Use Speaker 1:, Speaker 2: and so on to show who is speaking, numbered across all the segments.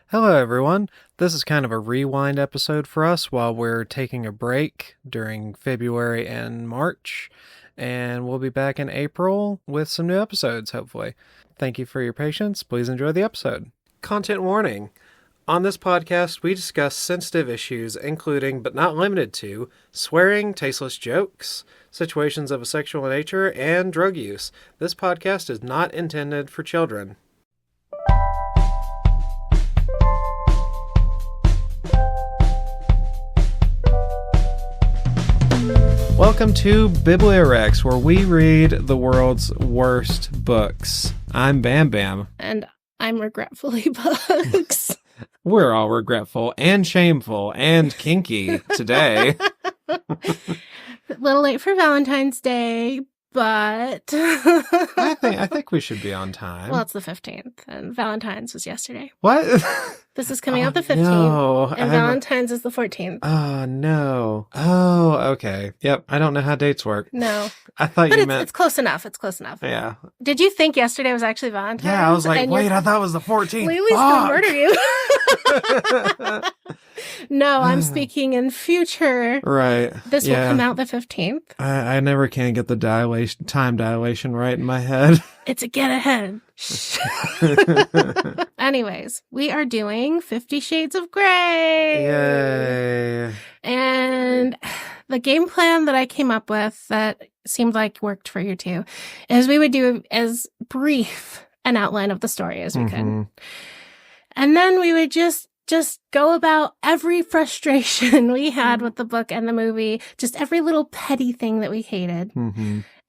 Speaker 1: Hello, everyone. This is kind of a rewind episode for us while we're taking a break during February and March, and we'll be back in April with some new episodes, hopefully. Thank you for your patience. Please enjoy the episode. Content warning. On this podcast, we discuss sensitive issues, including, but not limited to, swearing, tasteless jokes, situations of a sexual nature, and drug use. This podcast is not intended for children. Welcome to Bibliorex, where we read the world's worst books. I'm Bam Bam.
Speaker 2: And I'm Regretfully Bugs.
Speaker 1: We're all regretful and shameful and kinky today.
Speaker 2: A little late for Valentine's Day, but
Speaker 1: I think we should be on time.
Speaker 2: Well, it's the 15th, and Valentine's was yesterday.
Speaker 1: What?
Speaker 2: This is coming out the 15th,
Speaker 1: no,
Speaker 2: and Valentine's is the 14th.
Speaker 1: Oh, no. Oh, okay. Yep, I don't know how dates work.
Speaker 2: No.
Speaker 1: I thought
Speaker 2: but
Speaker 1: you meant...
Speaker 2: it's close enough. It's close enough.
Speaker 1: Yeah.
Speaker 2: Did you think yesterday was actually Valentine's?
Speaker 1: Yeah, I was like, wait, I thought it was the 14th.
Speaker 2: Lily's gonna murder you. No, I'm speaking in future.
Speaker 1: Right.
Speaker 2: This will come out the 15th.
Speaker 1: I never can get the time dilation right in my head.
Speaker 2: It's a get ahead. Anyways, we are doing 50 Shades of Grey.
Speaker 1: Yay.
Speaker 2: And the game plan that I came up with that seemed like worked for you too is we would do as brief an outline of the story as we could. And then we would just go about every frustration we had with the book and the movie, just every little petty thing that we hated.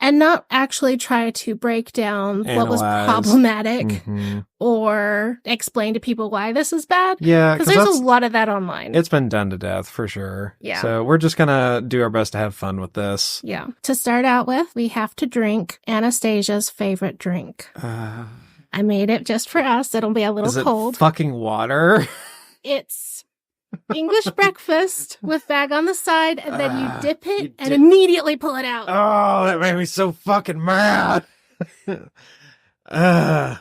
Speaker 2: And not actually try to break down what was problematic or explain to people why this is bad.
Speaker 1: Yeah.
Speaker 2: Because there's a lot of that online.
Speaker 1: It's been done to death for sure.
Speaker 2: Yeah.
Speaker 1: So we're just going to do our best to have fun with this.
Speaker 2: Yeah. To start out with, we have to drink Anastasia's favorite drink. I made it just for us. It'll be a little cold.
Speaker 1: Fucking water?
Speaker 2: It's English breakfast with bag on the side, and then you dip it and immediately pull it out.
Speaker 1: Oh, that made me so fucking mad. I'm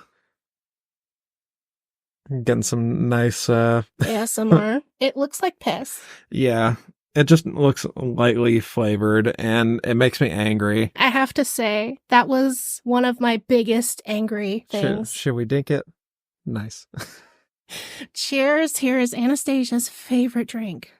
Speaker 1: getting some nice
Speaker 2: ASMR. It looks like piss.
Speaker 1: Yeah. It just looks lightly flavored, and it makes me angry.
Speaker 2: I have to say, that was one of my biggest angry things.
Speaker 1: Should we dink it? Nice.
Speaker 2: Cheers. Here is Anastasia's favorite drink.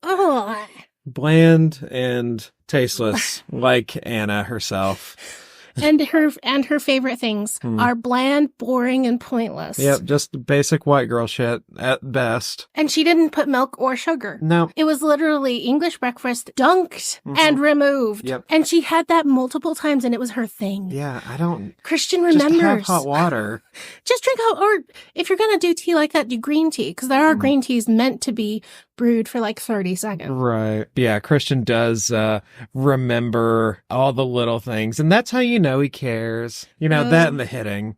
Speaker 2: Oh.
Speaker 1: Bland and tasteless, like Anna herself.
Speaker 2: And her favorite things are bland, boring, and pointless.
Speaker 1: Yep, just basic white girl shit at best.
Speaker 2: And she didn't put milk or sugar.
Speaker 1: No.
Speaker 2: It was literally English breakfast dunked and removed.
Speaker 1: Yep.
Speaker 2: And she had that multiple times, and it was her thing.
Speaker 1: Yeah, I don't...
Speaker 2: Christian remembers.
Speaker 1: Just have hot water.
Speaker 2: Just drink hot, or if you're going to do tea like that, do green tea, because there are green teas meant to be brewed for like 30 seconds.
Speaker 1: Right. Yeah, Christian does remember all the little things, and that's how you know he cares. You know, that and the hitting.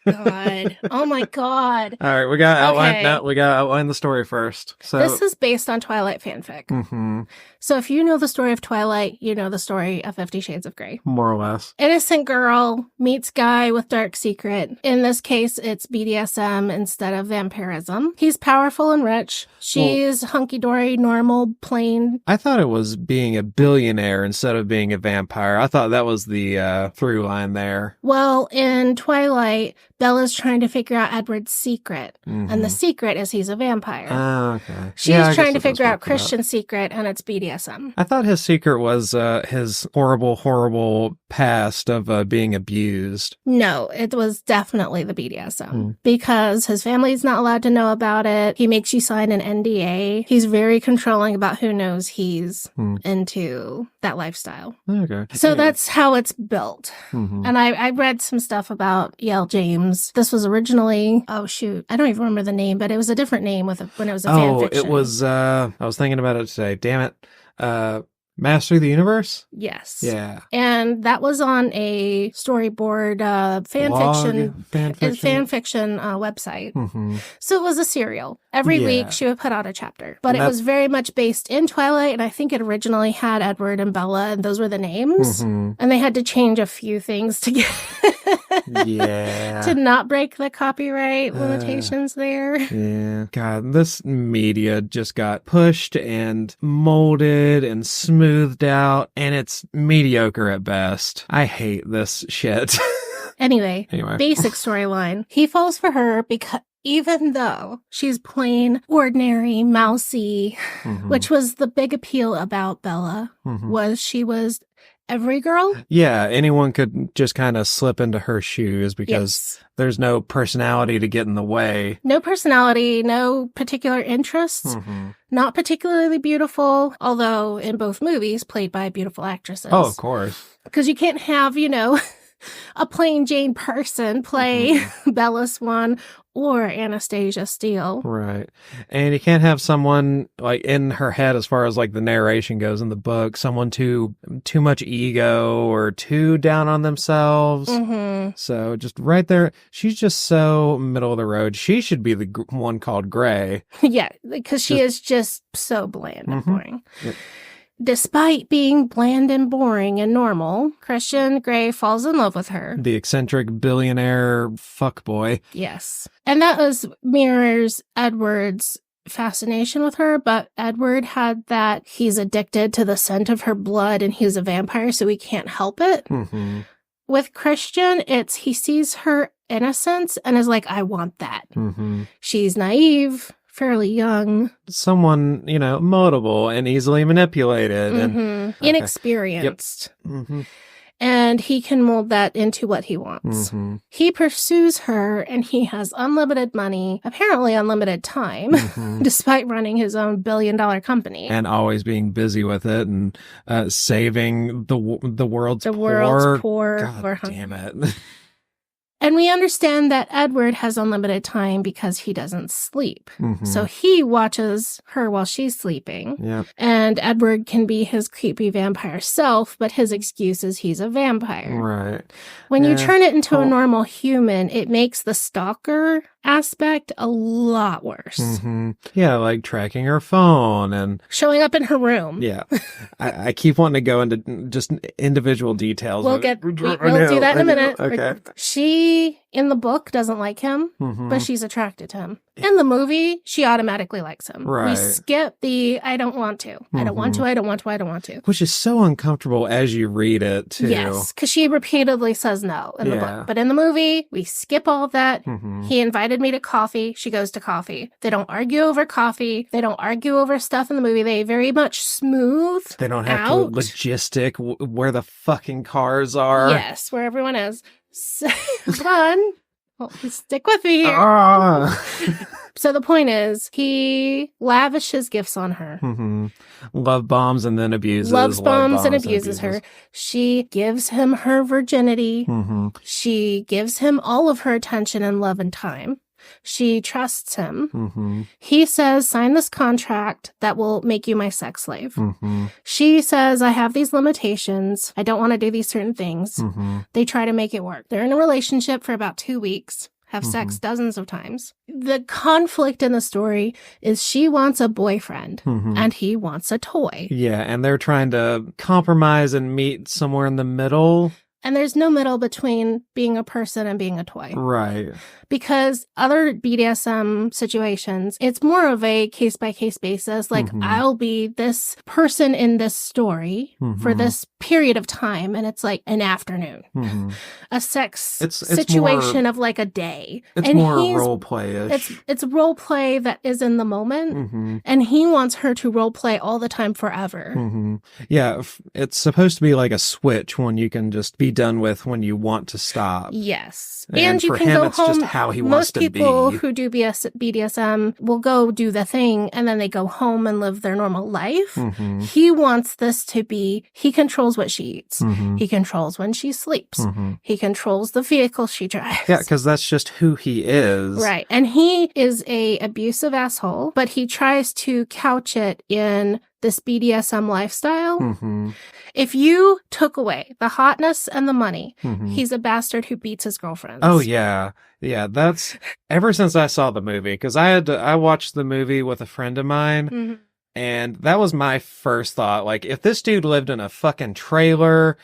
Speaker 2: God. Oh my God.
Speaker 1: All right, we got to outline the story first. So
Speaker 2: this is based on Twilight fanfic. So if you know the story of Twilight, you know the story of 50 Shades of Grey.
Speaker 1: More or less.
Speaker 2: Innocent girl meets guy with dark secret. In this case, it's BDSM instead of vampirism. He's powerful and rich. She's hunky-dory, normal, plain.
Speaker 1: I thought it was being a billionaire instead of being a vampire. I thought that was the through line there.
Speaker 2: Well, in Twilight, Bella's trying to figure out Edward's secret. And the secret is he's a vampire.
Speaker 1: Oh, okay.
Speaker 2: She's trying to figure out Christian's secret, and it's BDSM.
Speaker 1: I thought his secret was his horrible past of being abused.
Speaker 2: No, it was definitely the BDSM. Because his family's not allowed to know about it. He makes you sign an NDA. He's very controlling about who knows he's into that lifestyle.
Speaker 1: Okay.
Speaker 2: So that's how it's built. And I read some stuff about Yale James. This was originally, I don't even remember the name, but it was a different name when it was a fan fiction.
Speaker 1: It was, I was thinking about it today. Damn it. Master of the Universe?
Speaker 2: Yes.
Speaker 1: Yeah.
Speaker 2: And that was on a storyboard fan fiction website. So it was a serial. Every week she would put out a chapter. But it was very much based in Twilight, and I think it originally had Edward and Bella, and those were the names. And they had to change a few things to get
Speaker 1: Yeah.
Speaker 2: To not break the copyright limitations there.
Speaker 1: Yeah. God, this media just got pushed and molded and smoothed out, and it's mediocre at best. I hate this shit.
Speaker 2: Anyway, basic storyline. He falls for her because even though she's plain, ordinary, mousy, which was the big appeal about Bella, was she was every girl.
Speaker 1: Yeah, anyone could just kind of slip into her shoes because there's no personality to get in the way.
Speaker 2: No personality, no particular interests, not particularly beautiful, although in both movies played by beautiful actresses.
Speaker 1: Oh, of course.
Speaker 2: Because you can't have, a plain Jane person play Bella Swan or Anastasia Steele.
Speaker 1: Right. And you can't have someone like in her head, as far as like the narration goes in the book, someone too much ego or too down on themselves. So just right there, she's just so middle of the road. She should be the one called Gray.
Speaker 2: Yeah, because she is just so bland and boring. Yep. Despite being bland and boring and normal, Christian Grey falls in love with her.
Speaker 1: The eccentric billionaire fuckboy.
Speaker 2: Yes. And that mirrors Edward's fascination with her, but Edward had that he's addicted to the scent of her blood and he's a vampire, so he can't help it. With Christian, he sees her innocence and is like, I want that. She's naive, fairly young.
Speaker 1: Someone, moldable and easily manipulated. And
Speaker 2: inexperienced. And he can mold that into what he wants. He pursues her and he has unlimited money, apparently unlimited time, despite running his own billion-dollar company.
Speaker 1: And always being busy with it and saving the world's poor.
Speaker 2: The world's poor.
Speaker 1: God damn it.
Speaker 2: And we understand that Edward has unlimited time because he doesn't sleep. So he watches her while she's sleeping.
Speaker 1: Yep.
Speaker 2: And Edward can be his creepy vampire self, but his excuse is he's a vampire.
Speaker 1: Right.
Speaker 2: When you turn it into a normal human, it makes the stalker aspect a lot worse.
Speaker 1: Yeah, like tracking her phone and
Speaker 2: showing up in her room.
Speaker 1: Yeah. I keep wanting to go into just individual details.
Speaker 2: We'll do that in a minute.
Speaker 1: Okay.
Speaker 2: She, in the book, doesn't like him, but she's attracted to him. In the movie, she automatically likes him.
Speaker 1: Right.
Speaker 2: We skip the I don't want to. I don't want to, I don't want to, I don't want to.
Speaker 1: Which is so uncomfortable as you read it, too.
Speaker 2: Yes, because she repeatedly says no in the book. But in the movie, we skip all of that. He invited me to coffee. She goes to coffee. They don't argue over coffee. They don't argue over stuff in the movie. They very much smooth.
Speaker 1: They don't have to logistic where the fucking cars are.
Speaker 2: Yes, where everyone is. So, come on. Well, stick with me here. So the point is, he lavishes gifts on her.
Speaker 1: Love bombs and then abuses.
Speaker 2: Loves bombs and abuses her. She gives him her virginity. She gives him all of her attention and love and time. She trusts him. He says, sign this contract that will make you my sex slave. She says, I have these limitations. I don't want to do these certain things. They try to make it work. They're in a relationship for about 2 weeks, have sex dozens of times. The conflict in the story is she wants a boyfriend and he wants a toy.
Speaker 1: Yeah, and they're trying to compromise and meet somewhere in the middle.
Speaker 2: And there's no middle between being a person and being a toy.
Speaker 1: Right.
Speaker 2: Because other BDSM situations, it's more of a case-by-case basis. Like, I'll be this person in this story for this period of time, and it's like an afternoon. A sex situation of like a day.
Speaker 1: It's
Speaker 2: and
Speaker 1: more role play-ish.
Speaker 2: It's role play that is in the moment, and he wants her to role play all the time forever.
Speaker 1: Yeah, it's supposed to be like a switch when you can just be done with when you want to stop.
Speaker 2: Yes.
Speaker 1: And
Speaker 2: you
Speaker 1: for
Speaker 2: can
Speaker 1: him,
Speaker 2: go
Speaker 1: it's
Speaker 2: home.
Speaker 1: just how he wants to be.
Speaker 2: Most people who do BDSM will go do the thing and then they go home and live their normal life. He wants this to be, he controls what she eats. He controls when she sleeps. He controls the vehicle she drives.
Speaker 1: Yeah, because that's just who he is.
Speaker 2: Right. And he is a abusive asshole, but he tries to couch it in this BDSM lifestyle. If you took away the hotness and the money, he's a bastard who beats his girlfriends.
Speaker 1: Oh, yeah. Yeah, that's ever since I saw the movie, because I watched the movie with a friend of mine, and that was my first thought. Like, if this dude lived in a fucking trailer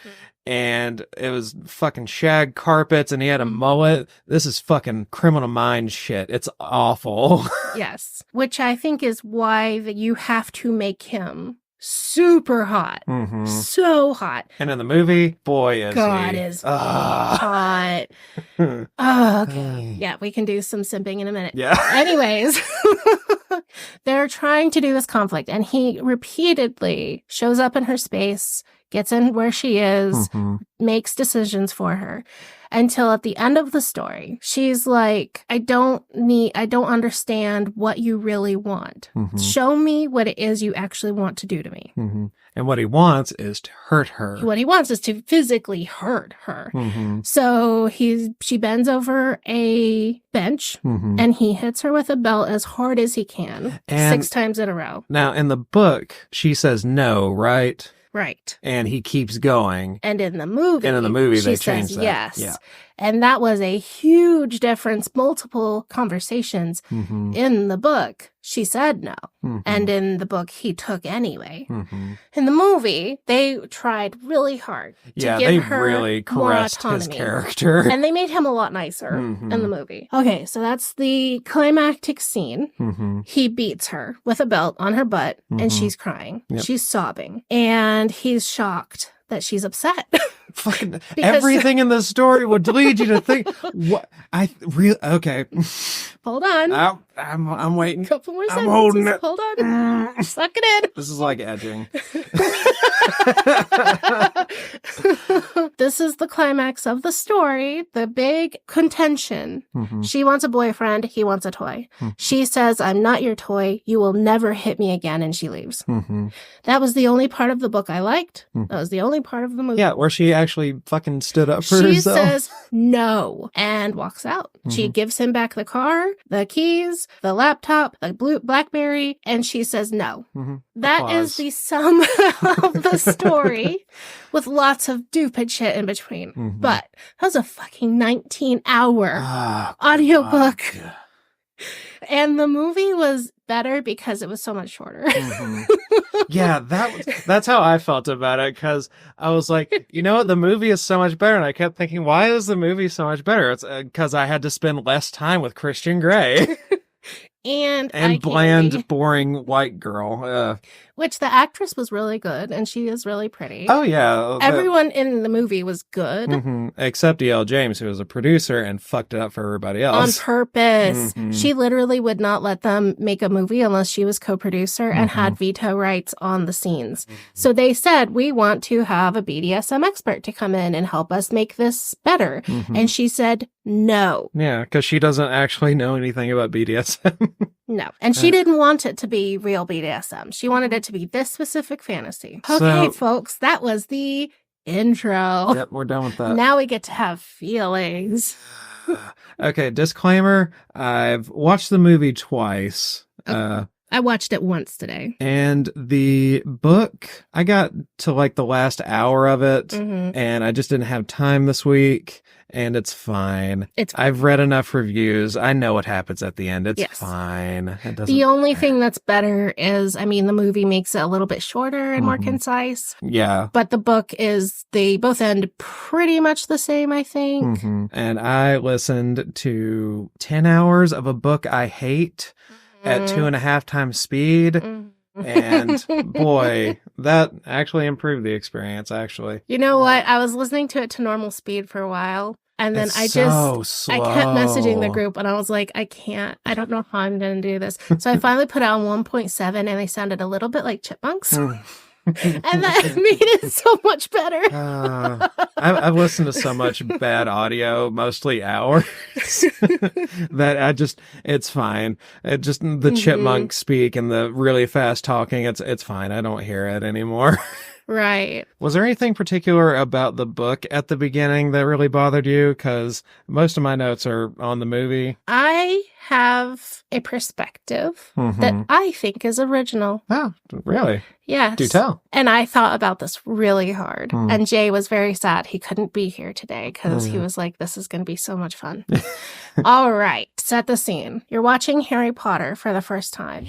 Speaker 1: and it was fucking shag carpets, and he had a mullet. This is fucking Criminal Minds shit. It's awful.
Speaker 2: Yes. Which I think is why that you have to make him super hot.
Speaker 1: Mm-hmm.
Speaker 2: So hot.
Speaker 1: And in the movie, boy, is
Speaker 2: God
Speaker 1: he.
Speaker 2: is hot. Oh, okay. Yeah, we can do some simping in a minute.
Speaker 1: Yeah.
Speaker 2: Anyways, they're trying to do this conflict, and he repeatedly shows up in her space, gets in where she is, makes decisions for her, until at the end of the story, she's like, I don't understand what you really want. Show me what it is you actually want to do to me.
Speaker 1: And what he wants is to hurt her.
Speaker 2: What he wants is to physically hurt her. So she bends over a bench, and he hits her with a belt as hard as he can, and 6 times in a row.
Speaker 1: Now, in the book, she says no, right?
Speaker 2: Right.
Speaker 1: And he keeps going.
Speaker 2: And in the movie,
Speaker 1: they
Speaker 2: she
Speaker 1: changed
Speaker 2: says
Speaker 1: that.
Speaker 2: yes.
Speaker 1: Yeah.
Speaker 2: And that was a huge difference. Multiple conversations. In the book, she said no. And in the book, he took anyway. In the movie, they tried really hard to give her
Speaker 1: really
Speaker 2: more
Speaker 1: caressed
Speaker 2: autonomy.
Speaker 1: his character.
Speaker 2: And they made him a lot nicer in the movie. Okay, so that's the climactic scene. He beats her with a belt on her butt, and she's crying.
Speaker 1: Yep.
Speaker 2: She's sobbing. And he's shocked that she's upset.
Speaker 1: Fucking everything in the story would lead you to think what okay.
Speaker 2: Hold on.
Speaker 1: I'm waiting.
Speaker 2: Couple more sentences.
Speaker 1: I'm holding it.
Speaker 2: Hold on. Suck it in.
Speaker 1: This is like edging.
Speaker 2: This is the climax of the story, the big contention. She wants a boyfriend, he wants a toy. She says, I'm not your toy, you will never hit me again, and she leaves. That was the only part of the book I liked. That was the only part of the movie.
Speaker 1: Yeah, where she actually fucking stood up for
Speaker 2: she
Speaker 1: herself.
Speaker 2: Says no and walks out. She gives him back the car, the keys, the laptop, the BlackBerry, and she says no. That is the sum of the story, with lots of stupid shit in between. But that was a fucking 19-hour audiobook. And the movie was better because it was so much shorter.
Speaker 1: Yeah, that's how I felt about it, because I was like, you know what, the movie is so much better, and I kept thinking, why is the movie so much better? It's because I had to spend less time with Christian Grey.
Speaker 2: and
Speaker 1: bland, boring white girl.
Speaker 2: Which the actress was really good, and she is really pretty.
Speaker 1: Oh, yeah.
Speaker 2: Everyone in the movie was good.
Speaker 1: Except E.L. James, who was a producer and fucked it up for everybody else.
Speaker 2: On purpose. She literally would not let them make a movie unless she was co-producer and had veto rights on the scenes. So they said, we want to have a BDSM expert to come in and help us make this better. And she said, no.
Speaker 1: Yeah, because she doesn't actually know anything about BDSM.
Speaker 2: No. And she didn't want it to be real BDSM. She wanted it to be this specific fantasy. Okay, folks, that was the intro.
Speaker 1: Yep, we're done with that.
Speaker 2: Now we get to have feelings.
Speaker 1: Okay, disclaimer. I've watched the movie twice.
Speaker 2: I watched it once today.
Speaker 1: And the book, I got to like the last hour of it, and I just didn't have time this week, and it's fine. I've read enough reviews. I know what happens at the end. It's fine.
Speaker 2: The only thing that's better is, I mean, the movie makes it a little bit shorter and more concise.
Speaker 1: Yeah.
Speaker 2: But the book they both end pretty much the same, I think.
Speaker 1: And I listened to 10 hours of a book I hate at 2.5 times speed. And boy, that actually improved the experience, actually.
Speaker 2: You know what? I was listening to it to normal speed for a while. And then I kept messaging the group, and I was like, I don't know how I'm going to do this. So I finally put it on 1.7, and they sounded a little bit like chipmunks. And that made it so much better.
Speaker 1: I've listened to so much bad audio, mostly ours, that it's fine. The chipmunk speak and the really fast talking, it's fine. I don't hear it anymore.
Speaker 2: Right.
Speaker 1: Was there anything particular about the book at the beginning that really bothered you? Because most of my notes are on the movie.
Speaker 2: I have a perspective that I think is original.
Speaker 1: Oh, really?
Speaker 2: Yes.
Speaker 1: Do tell.
Speaker 2: And I thought about this really hard. And Jay was very sad he couldn't be here today because he was like, this is going to be so much fun. All right. Set the scene. You're watching Harry Potter for the first time.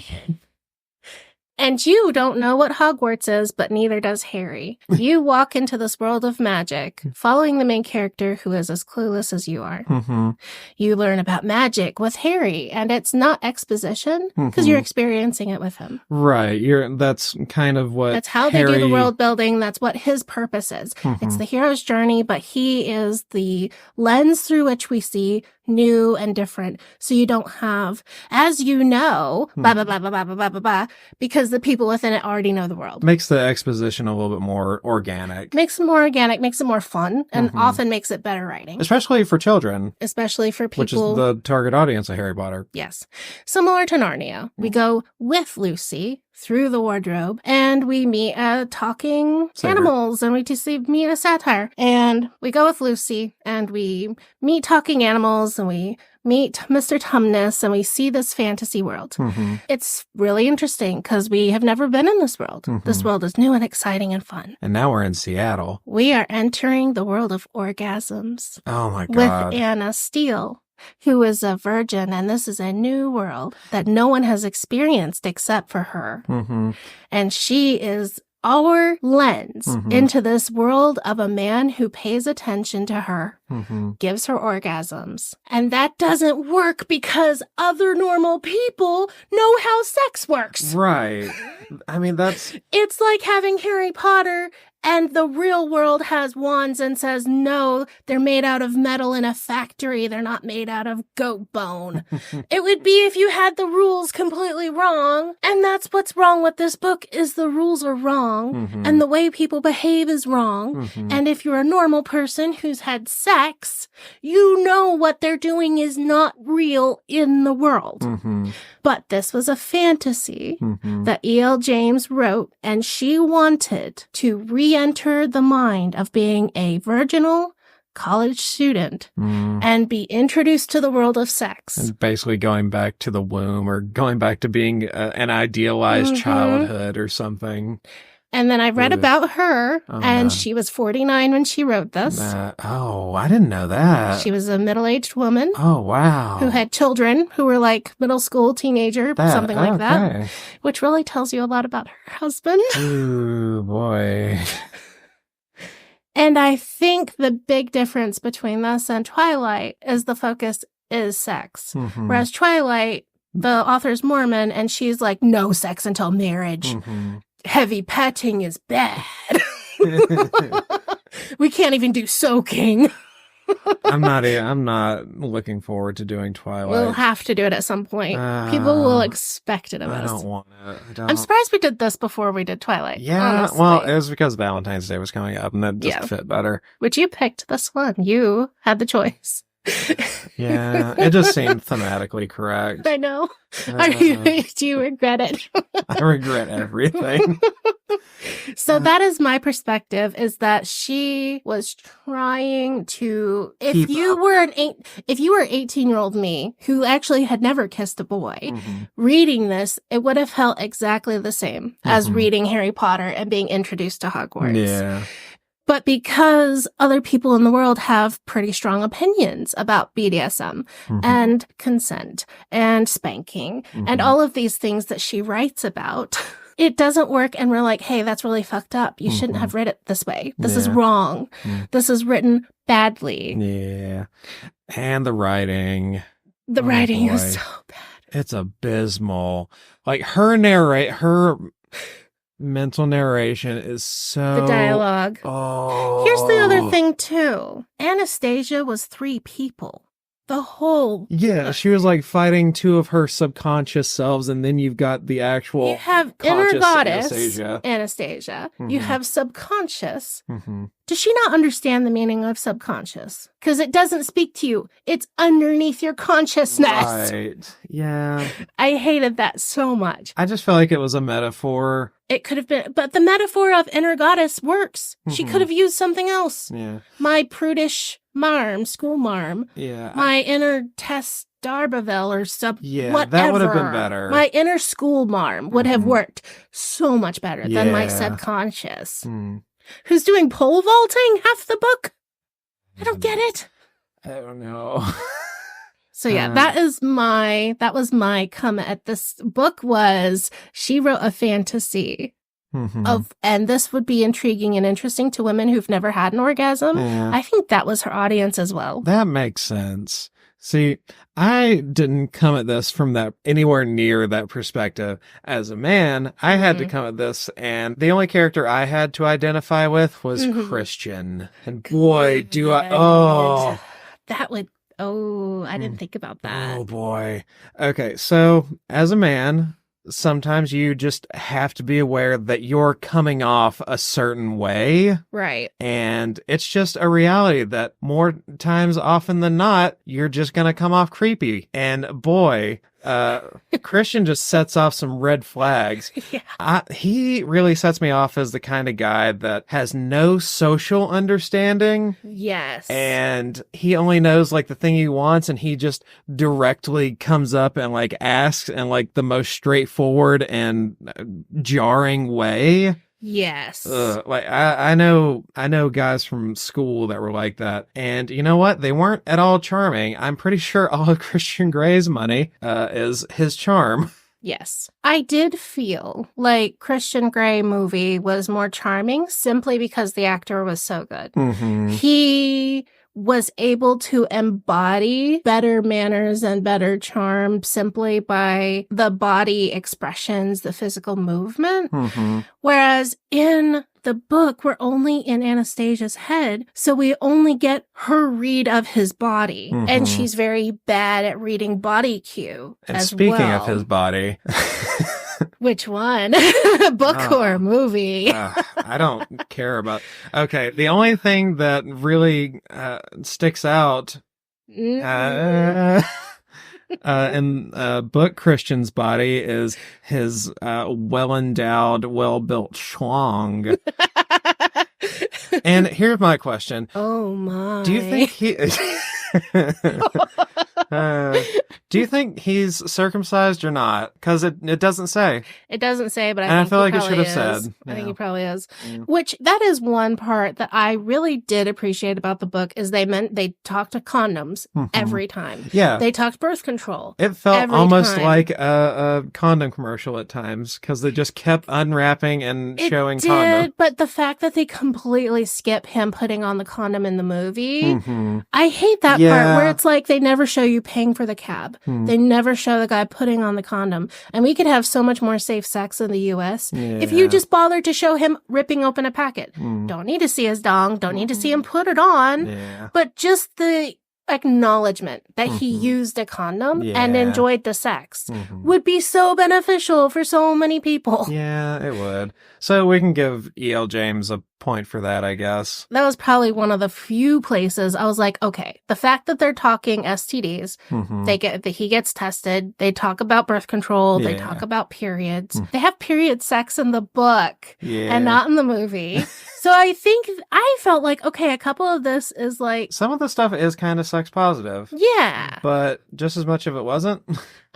Speaker 2: And you don't know what Hogwarts is, but neither does Harry. You walk into this world of magic, following the main character who is as clueless as you are.
Speaker 1: Mm-hmm.
Speaker 2: You learn about magic with Harry, and it's not exposition, because you're experiencing it with him.
Speaker 1: Right. That's kind of what
Speaker 2: That's how they do the world building. That's what his purpose is. It's the hero's journey, but he is the lens through which we see new and different. So you don't have, as you know, blah, blah, blah, blah, blah, blah, blah, blah, because the people within it already know the world.
Speaker 1: Makes the exposition a little bit more organic.
Speaker 2: Makes it more organic, makes it more fun, and often makes it better writing.
Speaker 1: Especially for children.
Speaker 2: Especially for people.
Speaker 1: Which is the target audience of Harry Potter.
Speaker 2: Yes. Similar to Narnia. We go with Lucy through the wardrobe, and we meet talking animals, and we just meet a satire. And we go with Lucy, and we meet talking animals, and we meet Mr. Tumnus, and we see this fantasy world. It's really interesting because we have never been in this world. This world is new and exciting and fun.
Speaker 1: And now we're in Seattle.
Speaker 2: We are entering the world of orgasms.
Speaker 1: Oh my God.
Speaker 2: With Anna Steele, who is a virgin, and this is a new world that no one has experienced except for her. And she is our lens into this world of a man who pays attention to her, gives her orgasms. And that doesn't work because other normal people know how sex works.
Speaker 1: Right. I mean,
Speaker 2: It's like having Harry Potter and the real world has wands and says, no, they're made out of metal in a factory. They're not made out of goat bone. It would be if you had the rules completely wrong. And that's what's wrong with this book is the rules are wrong and the way people behave is wrong. And if you're a normal person who's had sex, you know what they're doing is not real in the world. But this was a fantasy that E.L. James wrote, and she wanted to re-enter the mind of being a virginal college student and be introduced to the world of sex.
Speaker 1: And basically going back to the womb or going back to being an idealized childhood or something.
Speaker 2: And then I read about her, and she was 49 when she wrote this.
Speaker 1: I didn't know that.
Speaker 2: She was a middle-aged woman.
Speaker 1: Oh, wow.
Speaker 2: Who had children who were like middle school, teenager, something like that. Which really tells you a lot about her husband.
Speaker 1: Ooh, boy.
Speaker 2: And I think the big difference between this and Twilight is the focus is sex. Whereas Twilight, the author's Mormon, and she's like, no sex until marriage. Heavy petting is bad. We can't even do soaking.
Speaker 1: I'm not looking forward to doing Twilight.
Speaker 2: We'll have to do it at some point. People will expect it of us.
Speaker 1: I don't want it.
Speaker 2: I'm surprised we did this before we did Twilight.
Speaker 1: Yeah,
Speaker 2: honestly.
Speaker 1: well, it was because Valentine's Day was coming up, and that just fit better.
Speaker 2: Which you picked this one. You had the choice.
Speaker 1: Yeah, it just seemed thematically correct.
Speaker 2: I know. Do you regret it?
Speaker 1: I regret everything.
Speaker 2: So that is my perspective, is that she was trying to, if you were an 18-year-old me who actually had never kissed a boy, reading this, it would have felt exactly the same as reading Harry Potter and being introduced to Hogwarts.
Speaker 1: Yeah.
Speaker 2: But because other people in the world have pretty strong opinions about BDSM and consent and spanking and all of these things that she writes about, it doesn't work. And we're like, hey, that's really fucked up. You shouldn't have read it this way. This is wrong. This is written badly.
Speaker 1: Yeah. And the writing.
Speaker 2: The writing is so bad.
Speaker 1: It's abysmal. Like her mental narration is so...
Speaker 2: The dialogue.
Speaker 1: Oh.
Speaker 2: Here's the other thing, too. Anastasia was 3 people. The whole...
Speaker 1: Yeah, she was like fighting 2 of her subconscious selves, and then you've got the actual...
Speaker 2: You have inner goddess,
Speaker 1: Anastasia.
Speaker 2: You have subconscious. Does she not understand the meaning of subconscious? Because it doesn't speak to you. It's underneath your consciousness.
Speaker 1: Right. Yeah.
Speaker 2: I hated that so much.
Speaker 1: I just felt like it was a metaphor.
Speaker 2: It could have been, but the metaphor of inner goddess works. She could have used something else.
Speaker 1: Yeah.
Speaker 2: My prudish marm, school marm.
Speaker 1: Yeah.
Speaker 2: My inner Tess Darbovel or whatever.
Speaker 1: That would have been better.
Speaker 2: My inner school marm would have worked so much better than my subconscious. Who's doing pole vaulting half the book? I don't get it.
Speaker 1: I don't know.
Speaker 2: So yeah, that was my comment at this book was she wrote a fantasy and this would be intriguing and interesting to women who've never had an orgasm.
Speaker 1: Yeah.
Speaker 2: I think that was her audience as well.
Speaker 1: That makes sense. See, I didn't come at this from that anywhere near that perspective. As a man, I had to come at this, and the only character I had to identify with was Christian. And boy, do I,
Speaker 2: that would, I didn't think about that.
Speaker 1: Oh boy. Okay, so as a man, sometimes you just have to be aware that you're coming off a certain way.
Speaker 2: Right.
Speaker 1: And it's just a reality that more times often than not, you're just going to come off creepy. And boy, Christian just sets off some red flags.
Speaker 2: Yeah.
Speaker 1: He really sets me off as the kind of guy that has no social understanding.
Speaker 2: Yes.
Speaker 1: And he only knows like the thing he wants, and he just directly comes up and like asks in like the most straightforward and jarring way.
Speaker 2: Yes.
Speaker 1: Like I know guys from school that were like that, and you know what? They weren't at all charming. I'm pretty sure all of Christian Grey's money is his charm.
Speaker 2: Yes. I did feel like Christian Grey movie was more charming simply because the actor was so good. He was able to embody better manners and better charm simply by the body expressions, the physical movement. Whereas in the book, we're only in Anastasia's head, so we only get her read of his body. And she's very bad at reading body cue
Speaker 1: And
Speaker 2: as
Speaker 1: speaking
Speaker 2: well.
Speaker 1: of his body...
Speaker 2: Which one? Book or movie?
Speaker 1: I don't care about... Okay, the only thing that really sticks out in book Christian's body is his well-endowed, well-built schlong. And here's my question.
Speaker 2: Oh my.
Speaker 1: Do you think he... do you think he's circumcised or not? Because it doesn't say.
Speaker 2: It doesn't say, but
Speaker 1: I
Speaker 2: think
Speaker 1: feel
Speaker 2: he
Speaker 1: like it should have
Speaker 2: probably is.
Speaker 1: said.
Speaker 2: I think
Speaker 1: Yeah.
Speaker 2: he probably is.
Speaker 1: Yeah.
Speaker 2: Which that is one part that I really did appreciate about the book is they talked to condoms every time.
Speaker 1: Yeah.
Speaker 2: They talked birth control.
Speaker 1: It felt
Speaker 2: every
Speaker 1: almost
Speaker 2: time.
Speaker 1: like a condom commercial at times because they just kept unwrapping and
Speaker 2: It
Speaker 1: showing
Speaker 2: did,
Speaker 1: condom.
Speaker 2: but the fact that they completely skip him putting on the condom in the movie, I hate that part where it's like they never show you paying for the cab. They never show the guy putting on the condom. And we could have so much more safe sex in the US if you just bothered to show him ripping open a packet. Don't need to see his dong, don't need to see him put it on, but just the acknowledgement that he used a condom and enjoyed the sex would be so beneficial for so many people.
Speaker 1: Yeah, it would. So we can give E.L. James a point for that, I guess.
Speaker 2: That was probably one of the few places I was like, okay, the fact that they're talking STDs, he gets tested, they talk about birth control, they talk about periods. They have period sex in the book and not in the movie. So I felt like, okay, a couple of this is like...
Speaker 1: Some of the stuff is kind of sex positive.
Speaker 2: Yeah.
Speaker 1: But just as much of it wasn't.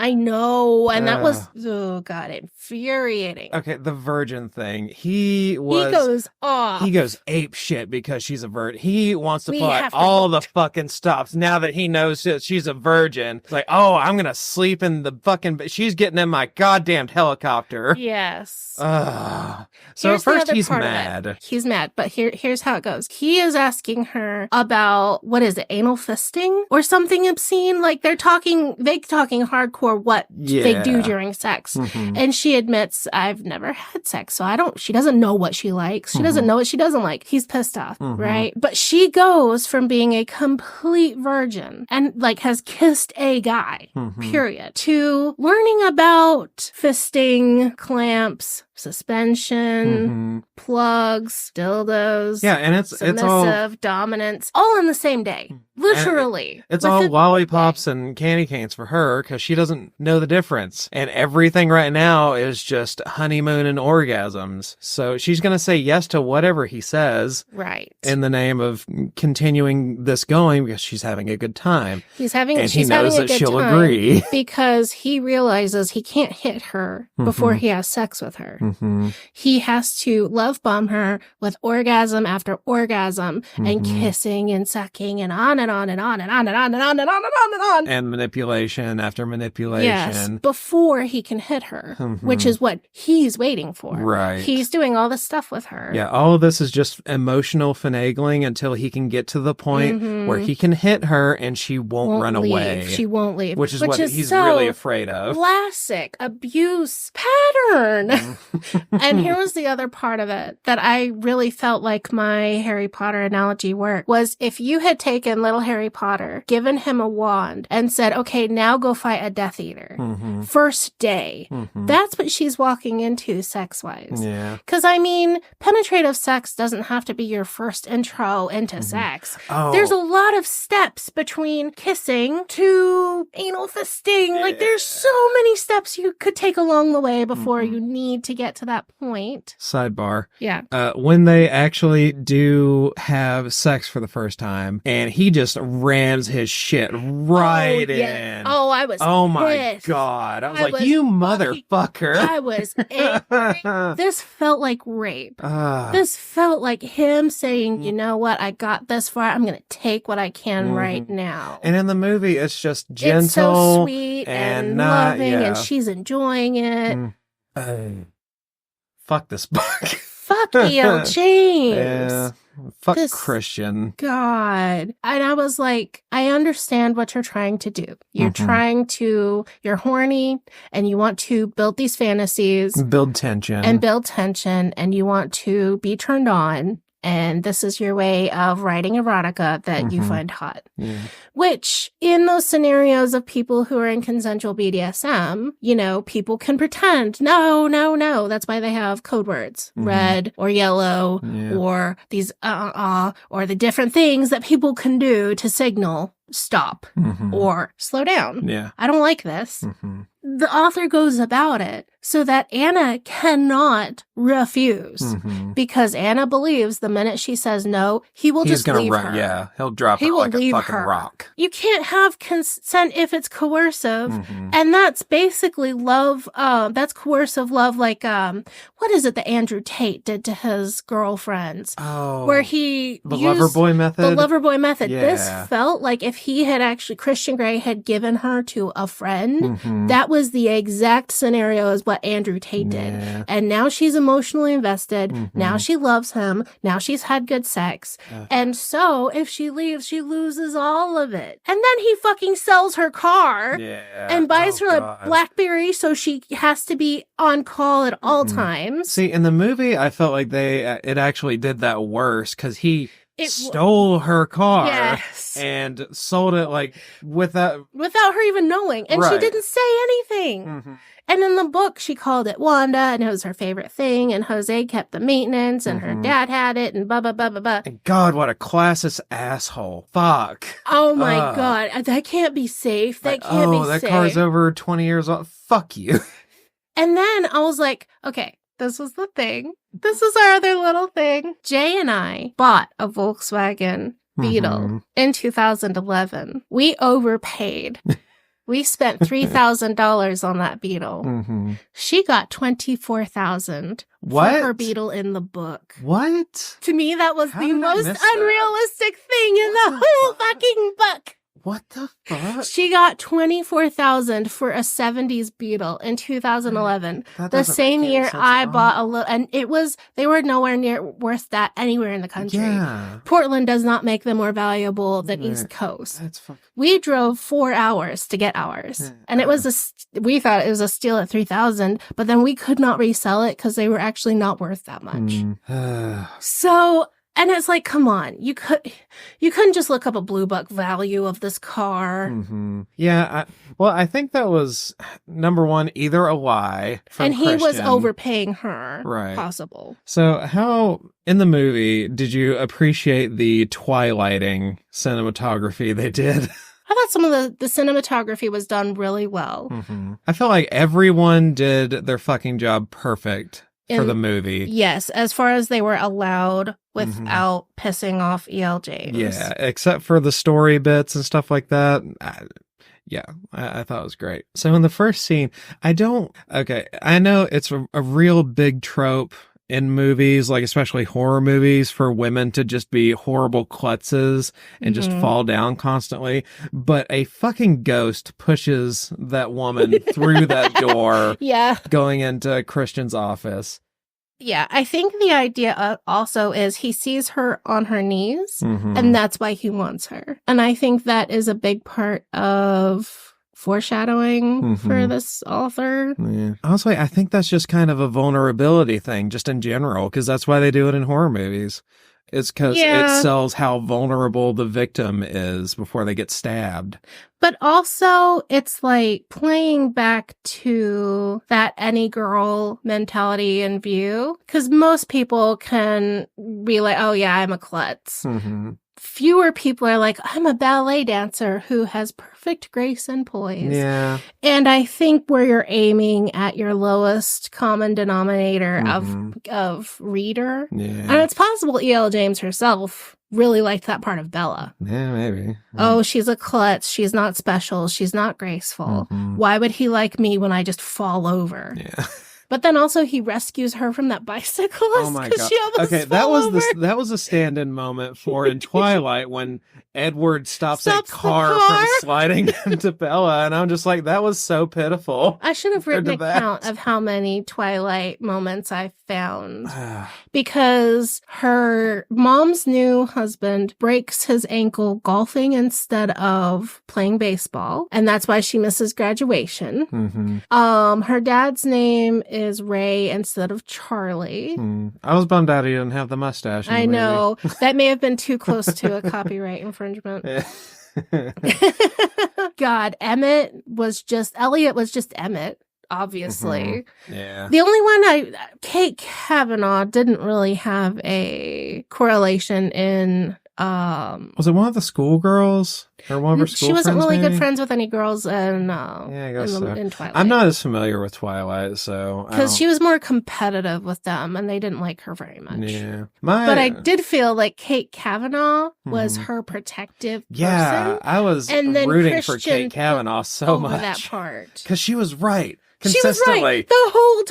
Speaker 2: I know. And that was, oh God, infuriating.
Speaker 1: Okay, the virgin thing. He
Speaker 2: goes off.
Speaker 1: He goes ape shit because she's a virgin. He wants to
Speaker 2: We
Speaker 1: put
Speaker 2: have to
Speaker 1: all the fucking stops now that he knows that she's a virgin. It's like, oh, I'm going to sleep in the fucking... She's getting in my goddamn helicopter.
Speaker 2: Yes.
Speaker 1: So
Speaker 2: Here's
Speaker 1: at
Speaker 2: the
Speaker 1: talks
Speaker 2: other
Speaker 1: he's
Speaker 2: part of it.
Speaker 1: mad.
Speaker 2: He's mad, but here's how it goes. He is asking her about, what is it, anal fisting or something obscene? Like they're talking hardcore what they do during sex. And she admits, I've never had sex, so she doesn't know what she likes. She doesn't know what she doesn't like. He's pissed off, right? But she goes from being a complete virgin and like has kissed a guy, period, to learning about fisting, clamps, suspension, plugs, dildos.
Speaker 1: Yeah, and it's all
Speaker 2: submissive, dominance, all in the same day. Literally.
Speaker 1: It's all lollipops and candy canes for her because she doesn't know the difference. And everything right now is just honeymoon and orgasms. So she's going to say yes to whatever he says.
Speaker 2: Right.
Speaker 1: In the name of continuing this going because she's having a good time.
Speaker 2: She's having a good time.
Speaker 1: And he knows that she'll agree.
Speaker 2: Because he realizes he can't hit her before he has sex with her.
Speaker 1: Mm-hmm.
Speaker 2: He has to love bomb her with orgasm after orgasm and kissing and sucking and on and on and on and on and on and on and on and on and on.
Speaker 1: And manipulation after manipulation.
Speaker 2: Yes, before he can hit her, which is what he's waiting for.
Speaker 1: Right.
Speaker 2: He's doing all this stuff with her.
Speaker 1: Yeah, all of this is just emotional finagling until he can get to the point where he can hit her and she won't run
Speaker 2: leave.
Speaker 1: away.
Speaker 2: She won't leave.
Speaker 1: Which is what he's really afraid of.
Speaker 2: Classic abuse pattern. And here was the other part of it that I really felt like my Harry Potter analogy worked, was if you had taken little Harry Potter, given him a wand, and said, okay, now go fight a Death Eater. First day. That's what she's walking into sex-wise.
Speaker 1: Yeah.
Speaker 2: Because, I mean, penetrative sex doesn't have to be your first intro into sex.
Speaker 1: Oh.
Speaker 2: There's a lot of steps between kissing to anal fisting.
Speaker 1: Yeah.
Speaker 2: Like, there's so many steps you could take along the way before you need to get to that point.
Speaker 1: Sidebar.
Speaker 2: Yeah.
Speaker 1: When they actually do have sex for the first time, and he just rams his shit right in.
Speaker 2: Oh, I was
Speaker 1: Oh my
Speaker 2: pissed.
Speaker 1: God. I was like, you motherfucker.
Speaker 2: I was angry. This felt like rape. This felt like him saying, you know what, I got this far. I'm going to take what I can right now.
Speaker 1: And in the movie, it's just gentle.
Speaker 2: It's so sweet and
Speaker 1: not,
Speaker 2: loving, and she's enjoying it.
Speaker 1: Fuck this book.
Speaker 2: Fuck E.L. James.
Speaker 1: Yeah. Fuck
Speaker 2: This-
Speaker 1: Christian.
Speaker 2: God. And I was like, I understand what you're trying to do. You're you're horny and you want to build these fantasies
Speaker 1: Build tension.
Speaker 2: and you want to be turned on. And this is your way of writing erotica that you find hot.
Speaker 1: Yeah.
Speaker 2: Which, in those scenarios of people who are in consensual BDSM, you know, people can pretend, no. That's why they have code words, red or yellow, or these or the different things that people can do to signal stop or slow down.
Speaker 1: Yeah.
Speaker 2: I don't like this. The author goes about it so that Anna cannot refuse because Anna believes the minute she says no, he's just
Speaker 1: gonna
Speaker 2: leave
Speaker 1: run.
Speaker 2: her.
Speaker 1: Yeah, he'll drop
Speaker 2: He
Speaker 1: her
Speaker 2: will
Speaker 1: like a
Speaker 2: leave
Speaker 1: fucking
Speaker 2: her.
Speaker 1: rock.
Speaker 2: You can't have consent if it's coercive. And that's basically love. That's coercive love. Like, what is it that Andrew Tate did to his girlfriends?
Speaker 1: Oh.
Speaker 2: Where he
Speaker 1: The
Speaker 2: used
Speaker 1: lover boy method?
Speaker 2: The lover boy method.
Speaker 1: Yeah.
Speaker 2: This felt like if he had actually, Christian Grey had given her to a friend, that was the exact scenario as what Andrew Tate did.
Speaker 1: Yeah.
Speaker 2: And now she's emotionally invested. Now she loves him. Now she's had good sex. And so if she leaves, she loses all of it. And then he fucking sells her car and buys her a BlackBerry so she has to be on call at all times.
Speaker 1: See, in the movie, I felt like it actually did that worse because he stole her car and sold it like without
Speaker 2: her even knowing. And she didn't say anything. And in the book, she called it Wanda, and it was her favorite thing, and Jose kept the maintenance, and her dad had it, and blah, blah, blah, blah, blah.
Speaker 1: And God, what a classist asshole. Fuck.
Speaker 2: Oh my God. That can't be safe. That can't be safe.
Speaker 1: That car's over 20 years old. Fuck you.
Speaker 2: And then I was like, okay, this was the thing. This is our other little thing. Jay and I bought a Volkswagen Beetle in 2011. We overpaid. We spent $3,000 on that Beetle. She got $24,000 for her Beetle in the book.
Speaker 1: What?
Speaker 2: To me, that was the most unrealistic thing in the whole fucking book.
Speaker 1: What the fuck?
Speaker 2: She got $24,000 for a 70s Beetle in 2011. The same year I bought a little, and they were nowhere near worth that anywhere in the country.
Speaker 1: Yeah.
Speaker 2: Portland does not make them more valuable than East Coast.
Speaker 1: That's fucking...
Speaker 2: We drove 4 hours to get ours, and we thought it was a steal at $3,000, but then we could not resell it because they were actually not worth that much. So. And it's like, come on, you couldn't just look up a Blue Book value of this car.
Speaker 1: Yeah, I think that was number one, either a lie from
Speaker 2: and he
Speaker 1: Christian.
Speaker 2: was overpaying her,
Speaker 1: right?
Speaker 2: Possible.
Speaker 1: So, how in the movie did you appreciate the twilighting cinematography they did?
Speaker 2: I thought some of the cinematography was done really well.
Speaker 1: I felt like everyone did their fucking job perfect. For the movie.
Speaker 2: Yes, as far as they were allowed without pissing off E.L. James.
Speaker 1: Yeah, except for the story bits and stuff like that. Yeah, I thought it was great. So in the first scene, I know it's a real big trope in movies, like especially horror movies, for women to just be horrible klutzes and just fall down constantly. But a fucking ghost pushes that woman through that door, going into Christian's office.
Speaker 2: Yeah, I think the idea also is he sees her on her knees, and that's why he wants her. And I think that is a big part of foreshadowing for this author.
Speaker 1: Yeah. Honestly, I think that's just kind of a vulnerability thing, just in general, because that's why they do it in horror movies. It's because it sells how vulnerable the victim is before they get stabbed.
Speaker 2: But also, it's like playing back to that any girl mentality and view. Because most people can be like, oh yeah, I'm a klutz. Fewer people are like, I'm a ballet dancer who has perfect grace and poise.
Speaker 1: Yeah.
Speaker 2: And I think where you're aiming at your lowest common denominator of reader.
Speaker 1: Yeah.
Speaker 2: And it's possible E.L. James herself really liked that part of Bella.
Speaker 1: Yeah, maybe.
Speaker 2: Oh, she's a klutz. She's not special. She's not graceful. Why would he like me when I just fall over?
Speaker 1: Yeah.
Speaker 2: But then also he rescues her from that bicyclist.
Speaker 1: Oh my god!
Speaker 2: She almost
Speaker 1: that was a stand-in moment for in Twilight when Edward stops a car from sliding into Bella, and I'm just like, that was so pitiful.
Speaker 2: I should have written a count of how many Twilight moments I found, because her mom's new husband breaks his ankle golfing instead of playing baseball, and that's why she misses graduation. Her dad's name is Ray instead of Charlie.
Speaker 1: I was bummed out he didn't have the mustache.
Speaker 2: I know. That may have been too close to a copyright infringement. God, Elliot was just Emmett, obviously.
Speaker 1: Yeah.
Speaker 2: The only one Kate Kavanaugh didn't really have a correlation in
Speaker 1: was it one of the schoolgirls or one of her school friends?
Speaker 2: She wasn't really
Speaker 1: maybe?
Speaker 2: good friends with any girls in
Speaker 1: in
Speaker 2: Twilight.
Speaker 1: I'm not as familiar with Twilight, so
Speaker 2: because she was more competitive with them, and they didn't like her very much.
Speaker 1: Yeah,
Speaker 2: but I did feel like Kate Kavanaugh was her protective person.
Speaker 1: Yeah, I was rooting for Kate Kavanaugh so much
Speaker 2: that part
Speaker 1: because she was right consistently.
Speaker 2: She was right the whole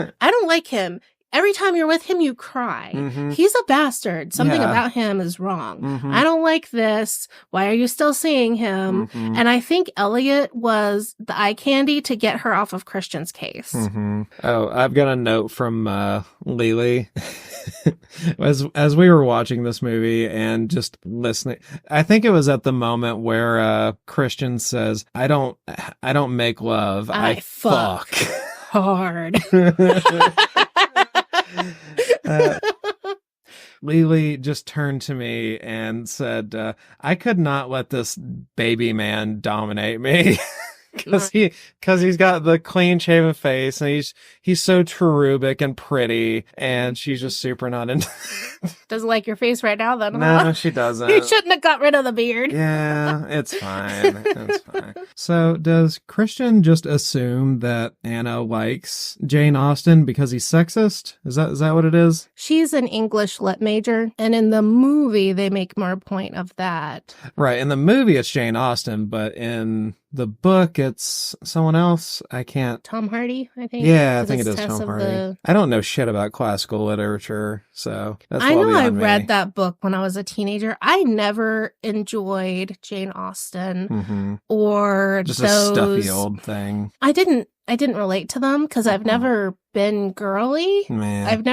Speaker 2: time. I don't like him. Every time you're with him, you cry. He's a bastard. Something about him is wrong. I don't like this. Why are you still seeing him? And I think Elliot was the eye candy to get her off of Christian's case.
Speaker 1: Oh, I've got a note from Lily. As we were watching this movie and just listening, I think it was at the moment where Christian says, I don't make love. I fuck
Speaker 2: hard.
Speaker 1: Lily just turned to me and said, I could not let this baby man dominate me. Because he's got the clean shaven face and he's so cherubic and pretty, and she's just super not into
Speaker 2: Doesn't like your face right now, then.
Speaker 1: No, she doesn't.
Speaker 2: You shouldn't have got rid of the beard.
Speaker 1: Yeah, it's fine. It's fine. So does Christian just assume that Anna likes Jane Austen because he's sexist? Is that what it is?
Speaker 2: She's an English lit major, and in the movie they make more point of that.
Speaker 1: Right. In the movie it's Jane Austen, but in the book it's someone else. I can't.
Speaker 2: Tom Hardy, I think.
Speaker 1: Yeah, I think it is Tom Hardy. I don't know shit about classical literature, so that's I know I
Speaker 2: read that book when I was a teenager. I never enjoyed Jane Austen or
Speaker 1: just a stuffy old thing.
Speaker 2: I didn't relate to them because I've never been girly.
Speaker 1: Man.
Speaker 2: I've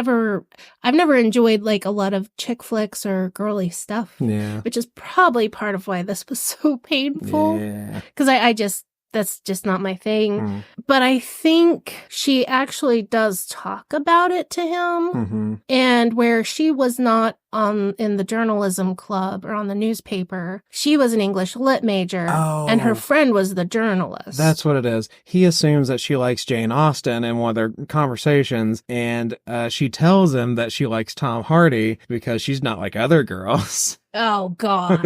Speaker 2: never enjoyed like a lot of chick flicks or girly stuff.
Speaker 1: Yeah.
Speaker 2: Which is probably part of why this was so painful.
Speaker 1: Yeah.
Speaker 2: Because that's just not my thing. But I think she actually does talk about it to him. And where she was not in the journalism club or on the newspaper, she was an English lit major, and her friend was the journalist.
Speaker 1: That's what it is. He assumes that she likes Jane Austen in one of their conversations, and she tells him that she likes Tom Hardy because she's not like other girls.
Speaker 2: Oh, God.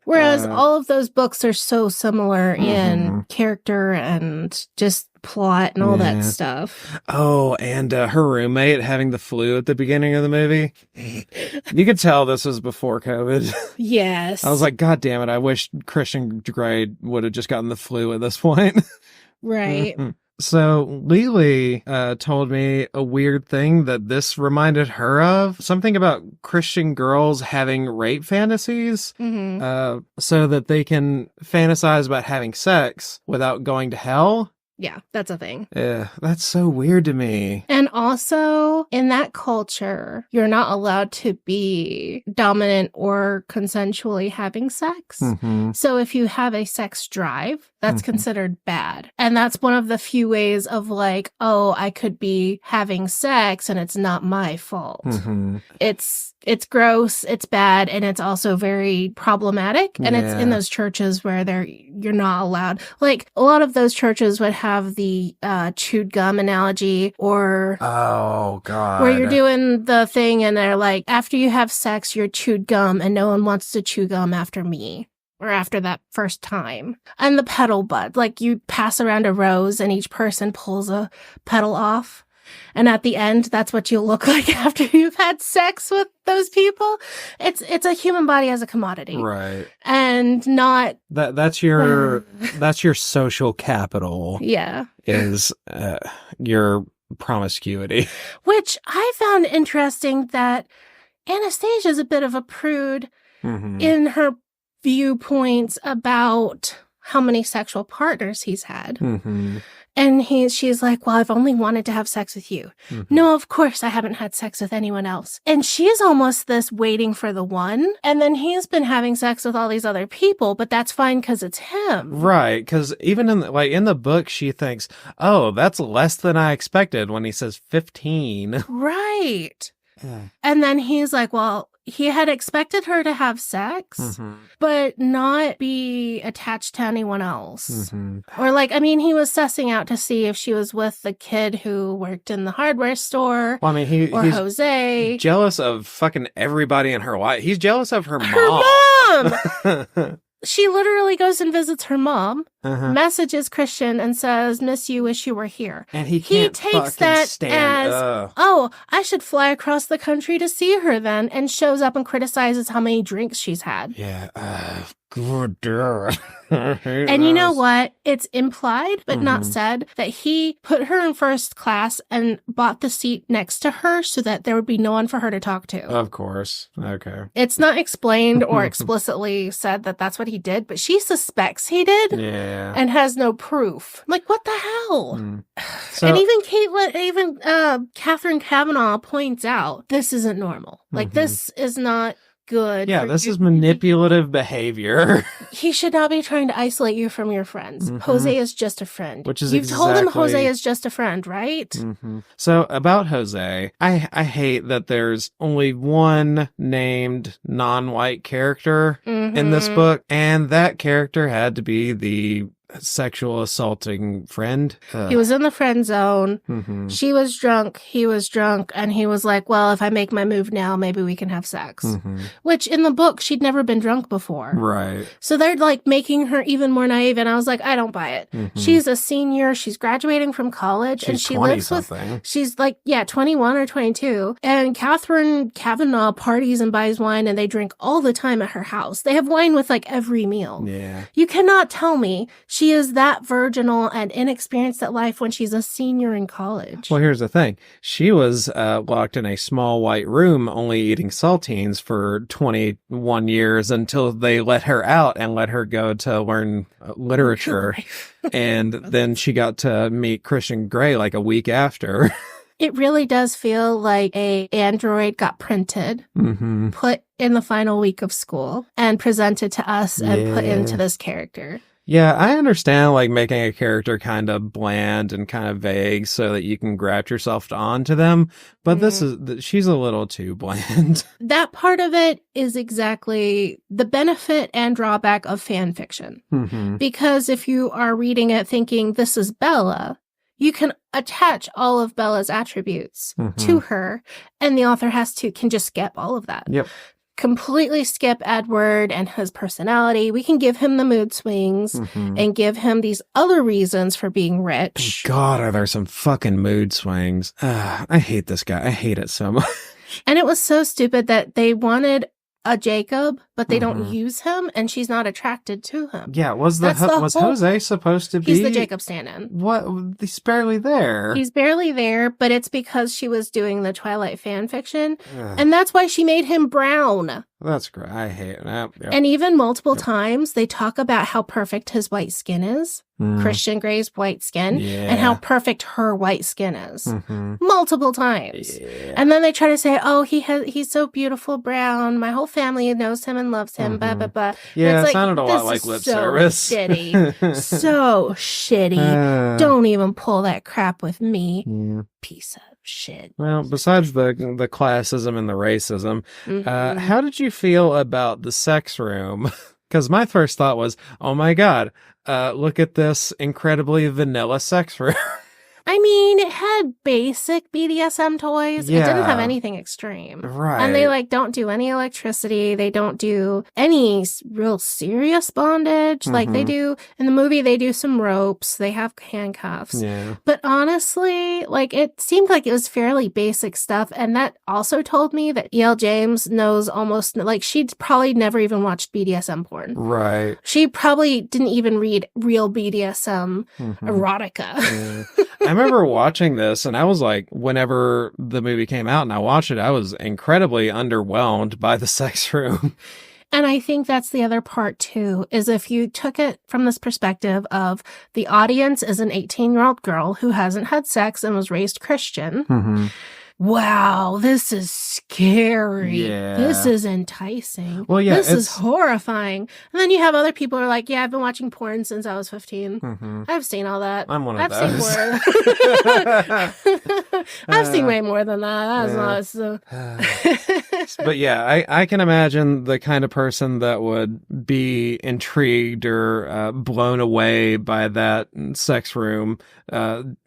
Speaker 2: Whereas all of those books are so similar in character and just plot and all that
Speaker 1: Yeah.
Speaker 2: stuff.
Speaker 1: Oh, and her roommate having the flu at the beginning of the movie. You could tell this was before COVID.
Speaker 2: Yes.
Speaker 1: I was like, God damn it, I wish Christian Grey would have just gotten the flu at this point.
Speaker 2: Right.
Speaker 1: So Lily told me a weird thing that this reminded her of. Something about Christian girls having rape fantasies so that they can fantasize about having sex without going to hell.
Speaker 2: Yeah, that's a thing.
Speaker 1: Yeah, that's so weird to me.
Speaker 2: And also, in that culture, you're not allowed to be dominant or consensually having sex. So if you have a sex drive, that's considered bad. And that's one of the few ways of like, oh, I could be having sex and it's not my fault. It's gross, it's bad, and it's also very problematic. And it's in those churches where you're not allowed. Like, a lot of those churches would have the chewed gum analogy, or
Speaker 1: oh god,
Speaker 2: where you're doing the thing and they're like, after you have sex, you're chewed gum, and no one wants to chew gum after me. Or after that first time. And the petal bud, like you pass around a rose and each person pulls a petal off. And at the end, that's what you'll look like after you've had sex with those people. It's a human body as a commodity.
Speaker 1: Right.
Speaker 2: And not
Speaker 1: that's your social capital.
Speaker 2: Yeah.
Speaker 1: Is your promiscuity.
Speaker 2: Which I found interesting that Anastasia's a bit of a prude in her viewpoints about how many sexual partners he's had. And she's like, well, I've only wanted to have sex with you. No, of course I haven't had sex with anyone else. And she's almost this waiting for the one. And then he's been having sex with all these other people, but that's fine because it's him.
Speaker 1: Right. Because even in the book, she thinks, oh, that's less than I expected when he says 15.
Speaker 2: Right. And then he's like, well, he had expected her to have sex, but not be attached to anyone else. Or like, I mean, he was sussing out to see if she was with the kid who worked in the hardware store.
Speaker 1: Well, I mean, he's
Speaker 2: Jose.
Speaker 1: Jealous of fucking everybody in her life. He's jealous of her
Speaker 2: mom. She literally goes and visits her mom, messages Christian and says, miss you, wish you were here.
Speaker 1: And he
Speaker 2: takes that as, oh, I should fly across the country to see her then, and shows up and criticizes how many drinks she's had.
Speaker 1: Yeah,
Speaker 2: And you know what? It's implied, but not said, that he put her in first class and bought the seat next to her so that there would be no one for her to talk to.
Speaker 1: Of course. Okay.
Speaker 2: It's not explained or explicitly said that that's what he did, but she suspects he did.
Speaker 1: Yeah.
Speaker 2: And has no proof. Like, what the hell?
Speaker 1: So,
Speaker 2: and even Catherine Kavanaugh points out, this isn't normal. Like, this is not good.
Speaker 1: Yeah, this is manipulative behavior.
Speaker 2: He should not be trying to isolate you from your friends. Jose is just a friend.
Speaker 1: Which is
Speaker 2: You've told him Jose is just a friend, right?
Speaker 1: So about Jose, I hate that there's only one named non-white character in this book, and that character had to be the sexual assaulting friend.
Speaker 2: He was in the friend zone. She was drunk. He was drunk. And he was like, well, if I make my move now, maybe we can have sex. Which in the book, she'd never been drunk before.
Speaker 1: Right.
Speaker 2: So they're like making her even more naive. And I was like, I don't buy it. She's a senior. She's graduating from college.
Speaker 1: She's
Speaker 2: and she
Speaker 1: 20
Speaker 2: lives
Speaker 1: something.
Speaker 2: with, she's like, 21 or 22. And Catherine Kavanaugh parties and buys wine and they drink all the time at her house. They have wine with like every meal.
Speaker 1: Yeah.
Speaker 2: You cannot tell me she is that virginal and inexperienced at life when she's a senior in college.
Speaker 1: Well, here's the thing. She was locked in a small white room only eating saltines for 21 years until they let her out and let her go to learn literature. And then she got to meet Christian Grey like a week after.
Speaker 2: It really does feel like a android got printed, put in the final week of school, and presented to us and put into this character.
Speaker 1: Yeah, I understand like making a character kind of bland and kind of vague so that you can graft yourself onto them, but she's a little too bland.
Speaker 2: That part of it is exactly the benefit and drawback of fan fiction. Because if you are reading it thinking this is Bella, you can attach all of Bella's attributes to her, and the author can just skip all of that.
Speaker 1: Yep.
Speaker 2: completely skip Edward and his personality. We can give him the mood swings and give him these other reasons for being rich.
Speaker 1: God, are there some fucking mood swings? I hate this guy. I hate it so much.
Speaker 2: And it was so stupid that they wanted a Jacob, but they don't use him, and she's not attracted to him.
Speaker 1: Yeah, was Jose supposed to be?
Speaker 2: He's the Jacob stand-in.
Speaker 1: What? He's barely there.
Speaker 2: He's barely there, but it's because she was doing the Twilight fan fiction, and that's why she made him brown.
Speaker 1: That's great. I hate it. Yep.
Speaker 2: And even multiple times, they talk about how perfect his white skin is, Christian Grey's white skin, and how perfect her white skin is. Multiple times. Yeah. And then they try to say, oh, he's so beautiful brown. My whole family knows him and loves him, blah, blah, blah.
Speaker 1: Yeah, it sounded a lot like lip service.
Speaker 2: Shitty. So shitty. Don't even pull that crap with me.
Speaker 1: Yeah.
Speaker 2: Piece of shit.
Speaker 1: Well, besides the classism and the racism, how did you feel about the sex room? Because my first thought was, oh my God, look at this incredibly vanilla sex room.
Speaker 2: I mean, it had basic BDSM toys.
Speaker 1: Yeah.
Speaker 2: It didn't have anything extreme.
Speaker 1: Right.
Speaker 2: And they don't do any electricity. They don't do any real serious bondage. Like they do in the movie, they do some ropes. They have handcuffs.
Speaker 1: Yeah.
Speaker 2: But honestly, it seemed like it was fairly basic stuff. And that also told me that E.L. James knows almost, she'd probably never even watched BDSM porn.
Speaker 1: Right.
Speaker 2: She probably didn't even read real BDSM erotica.
Speaker 1: Yeah. I remember watching this, and I was like, whenever the movie came out and I watched it, I was incredibly underwhelmed by the sex room.
Speaker 2: And I think that's the other part, too, is if you took it from this perspective of the audience is an 18-year-old girl who hasn't had sex and was raised Christian. Wow, this is scary.
Speaker 1: Yeah.
Speaker 2: This is enticing.
Speaker 1: Well, yeah,
Speaker 2: this is horrifying. And then you have other people who are like, yeah, I've been watching porn since I was 15. I've seen all that.
Speaker 1: I'm one of
Speaker 2: I've
Speaker 1: those.
Speaker 2: Seen more. I've seen way more than that. That's not so.
Speaker 1: But yeah, I can imagine the kind of person that would be intrigued or blown away by that sex room.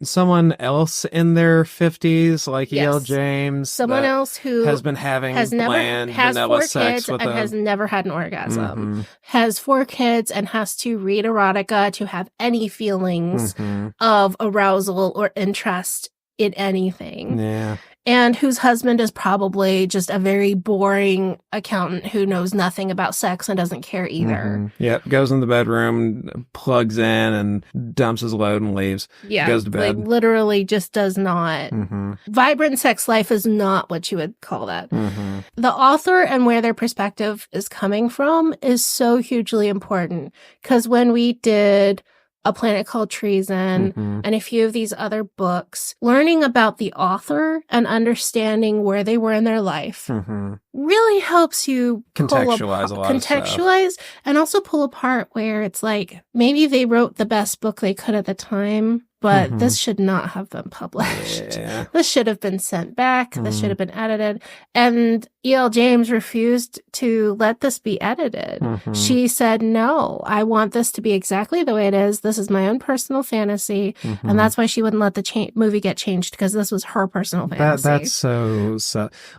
Speaker 1: Someone else in their 50s, like E.L. James.
Speaker 2: Someone else who
Speaker 1: has been having bland,
Speaker 2: has
Speaker 1: vanilla
Speaker 2: 4
Speaker 1: sex
Speaker 2: kids
Speaker 1: with
Speaker 2: and
Speaker 1: them.
Speaker 2: has never had an orgasm. Has 4 kids and has to read erotica to have any feelings of arousal or interest in anything.
Speaker 1: Yeah.
Speaker 2: And whose husband is probably just a very boring accountant who knows nothing about sex and doesn't care either.
Speaker 1: Yep. Goes in the bedroom, plugs in, and dumps his load and leaves.
Speaker 2: Yeah.
Speaker 1: Goes to bed.
Speaker 2: Literally just does not. Vibrant sex life is not what you would call that. The author and where their perspective is coming from is so hugely important. Because when we did A Planet Called Treason, and a few of these other books, learning about the author and understanding where they were in their life really helps you
Speaker 1: contextualize a lot of stuff.
Speaker 2: And also pull apart where it's like, maybe they wrote the best book they could at the time, but this should not have been published.
Speaker 1: Yeah.
Speaker 2: This should have been sent back. This should have been edited. And E.L. James refused to let this be edited. She said, no, I want this to be exactly the way it is. This is my own personal fantasy. And that's why she wouldn't let the movie get changed, because this was her personal fantasy.
Speaker 1: That's so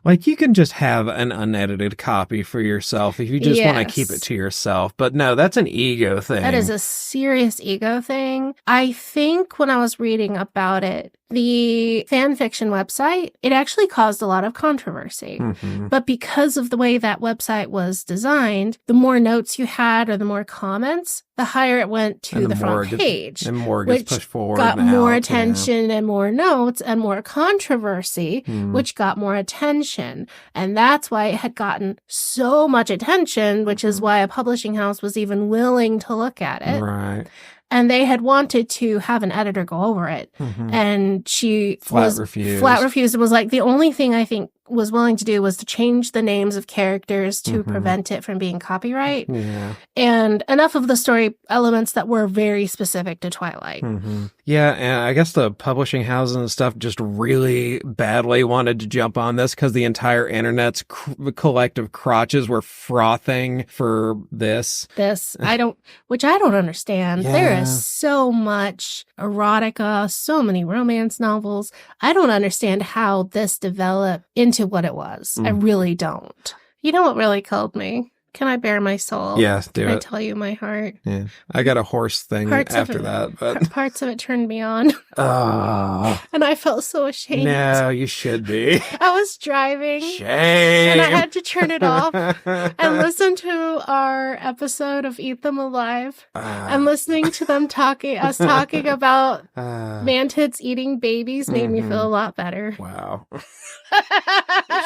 Speaker 1: you can just have an unedited copy for yourself if you just want to keep it to yourself. But no, that's an ego thing.
Speaker 2: That is a serious ego thing. I think when I was reading about it, the fan fiction website, it actually caused a lot of controversy. But because of the way that website was designed, the more notes you had or the more comments, the higher it went to the front page.
Speaker 1: And more gets pushed forward.
Speaker 2: Got more attention and more notes and more controversy, which got more attention. And that's why it had gotten so much attention, which is why a publishing house was even willing to look at it.
Speaker 1: Right.
Speaker 2: And they had wanted to have an editor go over it. And she flat refused. It was like, the only thing I think was willing to do was to change the names of characters to prevent it from being copyright.
Speaker 1: Yeah.
Speaker 2: And enough of the story elements that were very specific to Twilight.
Speaker 1: Yeah, and I guess the publishing houses and stuff just really badly wanted to jump on this because the entire internet's collective crotches were frothing for this.
Speaker 2: Which I don't understand.
Speaker 1: Yeah.
Speaker 2: There is so much erotica, so many romance novels. I don't understand how this developed into what it was. I really don't. You know what really killed me? Can I bare my soul?
Speaker 1: Yeah, do
Speaker 2: Can I
Speaker 1: it.
Speaker 2: tell you my heart?
Speaker 1: Yeah. I got a horse thing
Speaker 2: Parts of
Speaker 1: after
Speaker 2: it-
Speaker 1: that, but
Speaker 2: Parts of it turned me on.
Speaker 1: oh,
Speaker 2: And I felt so ashamed.
Speaker 1: no, you should be.
Speaker 2: I was driving.
Speaker 1: Shame.
Speaker 2: And I had to turn it off and listen to our episode of Eat Them Alive and listening to them talking about mantids eating babies made me feel a lot better.
Speaker 1: Wow. You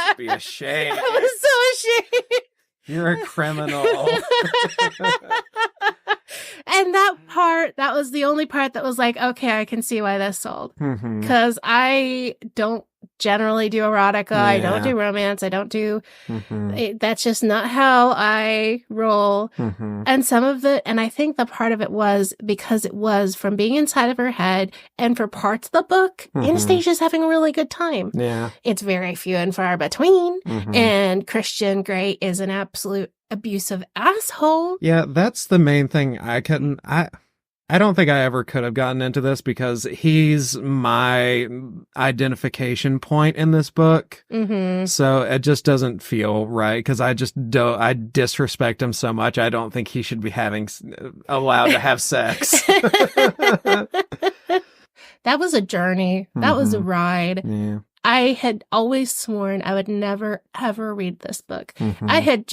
Speaker 1: should be ashamed.
Speaker 2: I was so ashamed.
Speaker 1: You're a criminal.
Speaker 2: And that was the only part that was like, okay, I can see why this sold.
Speaker 1: Mhm.
Speaker 2: Because I don't generally do erotica.
Speaker 1: Yeah.
Speaker 2: I don't do romance. I don't do,
Speaker 1: Mhm.
Speaker 2: that's just not how I roll.
Speaker 1: Mhm.
Speaker 2: And some of it, and I think the part of it was because it was from being inside of her head, and for parts of the book, Anastasia's having a really good time.
Speaker 1: Yeah.
Speaker 2: It's very few and far between.
Speaker 1: Mhm.
Speaker 2: And Christian Grey is an absolute abusive asshole.
Speaker 1: Yeah, that's the main thing. I don't think I ever could have gotten into this because he's my identification point in this book.
Speaker 2: Mm-hmm.
Speaker 1: So it just doesn't feel right because I disrespect him so much. I don't think he should be allowed to have sex.
Speaker 2: That was a journey. That was a ride.
Speaker 1: Yeah.
Speaker 2: I had always sworn I would never, ever read this book.
Speaker 1: Mhm.
Speaker 2: I had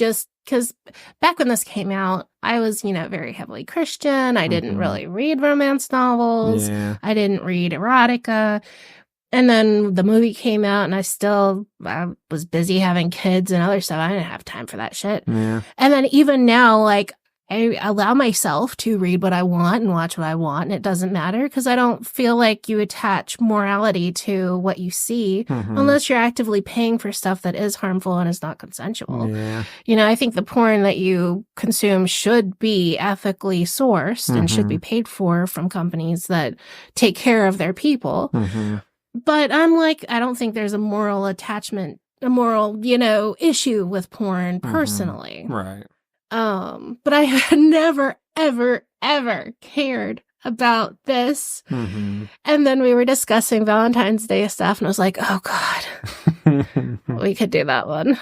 Speaker 2: because back when this came out, I was, very heavily Christian. I didn't really read romance novels.
Speaker 1: Yeah.
Speaker 2: I didn't read erotica. And then the movie came out and I was busy having kids and other stuff. I didn't have time for that shit.
Speaker 1: Yeah.
Speaker 2: And then even now, like, I allow myself to read what I want and watch what I want, and it doesn't matter because I don't feel like you attach morality to what you see unless you're actively paying for stuff that is harmful and is not consensual.
Speaker 1: Yeah.
Speaker 2: I think the porn that you consume should be ethically sourced and should be paid for from companies that take care of their people. But I'm like, I don't think there's a moral attachment, a moral, issue with porn personally.
Speaker 1: Right.
Speaker 2: But I had never, ever, ever cared about this. And then we were discussing Valentine's Day stuff, and I was like, oh, God, we could do that one.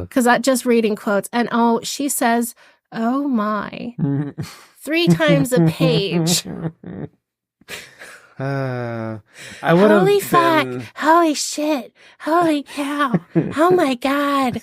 Speaker 2: Because just reading quotes. And she says, oh, my, 3 times a page.
Speaker 1: I would have
Speaker 2: Holy fuck. Holy shit. Holy cow. Oh, my God.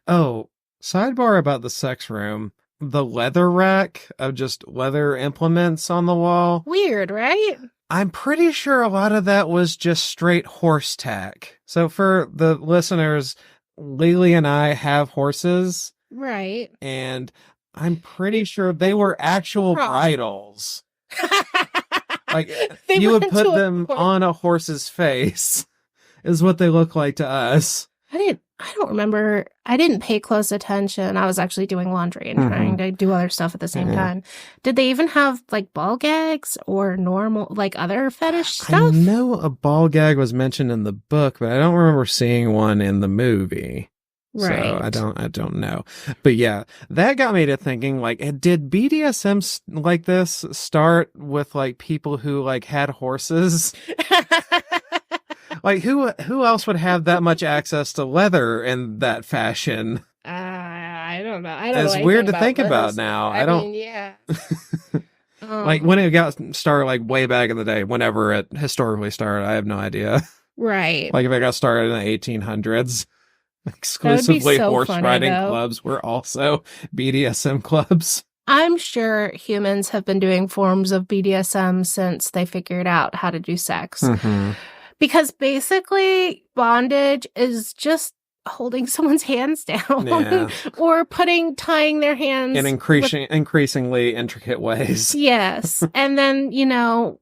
Speaker 1: Oh, sidebar about the sex room. The leather rack of just leather implements on the wall.
Speaker 2: Weird, right?
Speaker 1: I'm pretty sure a lot of that was just straight horse tack. So for the listeners, Lily and I have horses.
Speaker 2: Right.
Speaker 1: And I'm pretty sure they were actual bridles. Like, you would put them on a horse's face, is what they look like to us.
Speaker 2: I don't remember. I didn't pay close attention. I was actually doing laundry and trying to do other stuff at the same time. Did they even have like ball gags or normal, like other fetish stuff?
Speaker 1: I know a ball gag was mentioned in the book, but I don't remember seeing one in the movie.
Speaker 2: Right.
Speaker 1: So I don't know. But yeah, that got me to thinking, like, did BDSM like this start with like people who like had horses? Like, who else would have that much access to leather in that fashion?
Speaker 2: I don't know. I don't
Speaker 1: It's
Speaker 2: know
Speaker 1: weird to
Speaker 2: about
Speaker 1: think
Speaker 2: this.
Speaker 1: about now. I don't.
Speaker 2: mean, yeah.
Speaker 1: Like, when it got started, like, way back in the day, whenever it historically started, I have no idea.
Speaker 2: Right.
Speaker 1: Like, if it got started in the 1800s, exclusively
Speaker 2: so
Speaker 1: horse
Speaker 2: funny,
Speaker 1: riding
Speaker 2: though.
Speaker 1: clubs were also BDSM clubs.
Speaker 2: I'm sure humans have been doing forms of BDSM since they figured out how to do sex. Because basically, bondage is just holding someone's hands down or tying their hands
Speaker 1: in increasingly intricate ways.
Speaker 2: Yes. And then,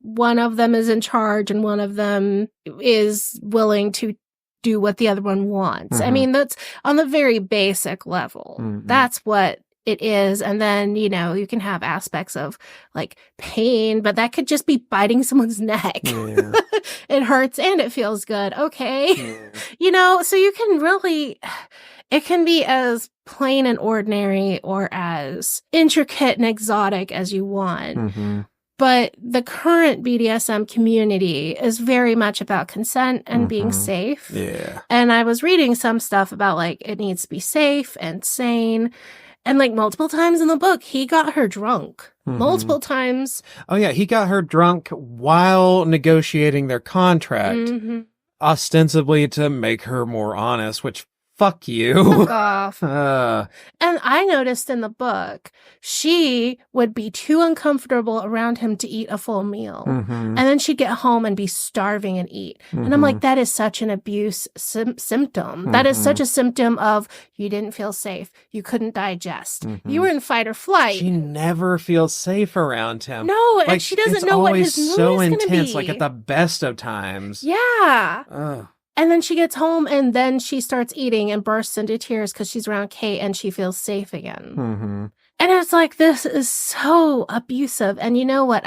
Speaker 2: one of them is in charge and one of them is willing to do what the other one wants. I mean, that's on the very basic level. That's what it is. And then, you can have aspects of like pain, but that could just be biting someone's neck.
Speaker 1: Yeah.
Speaker 2: It hurts and it feels good. Okay. So you can really, it can be as plain and ordinary or as intricate and exotic as you want. But the current BDSM community is very much about consent and being safe.
Speaker 1: Yeah.
Speaker 2: And I was reading some stuff about, like, it needs to be safe and sane. And, like, multiple times in the book, he got her drunk. Multiple times.
Speaker 1: Oh, yeah. He got her drunk while negotiating their contract, ostensibly to make her more honest, which, fuck you.
Speaker 2: Fuck off. And I noticed in the book, she would be too uncomfortable around him to eat a full meal. And then she'd get home and be starving and eat. And I'm like, that is such an abuse symptom. That is such a symptom of you didn't feel safe. You couldn't digest. You were in fight or flight.
Speaker 1: She never feels safe around him.
Speaker 2: No,
Speaker 1: like,
Speaker 2: and she doesn't know what his mood
Speaker 1: is so
Speaker 2: going to be.
Speaker 1: intense, like at the best of times.
Speaker 2: Yeah.
Speaker 1: Ugh.
Speaker 2: And then she gets home and then she starts eating and bursts into tears because she's around Kate and she feels safe again. And it's like, this is so abusive. And you know what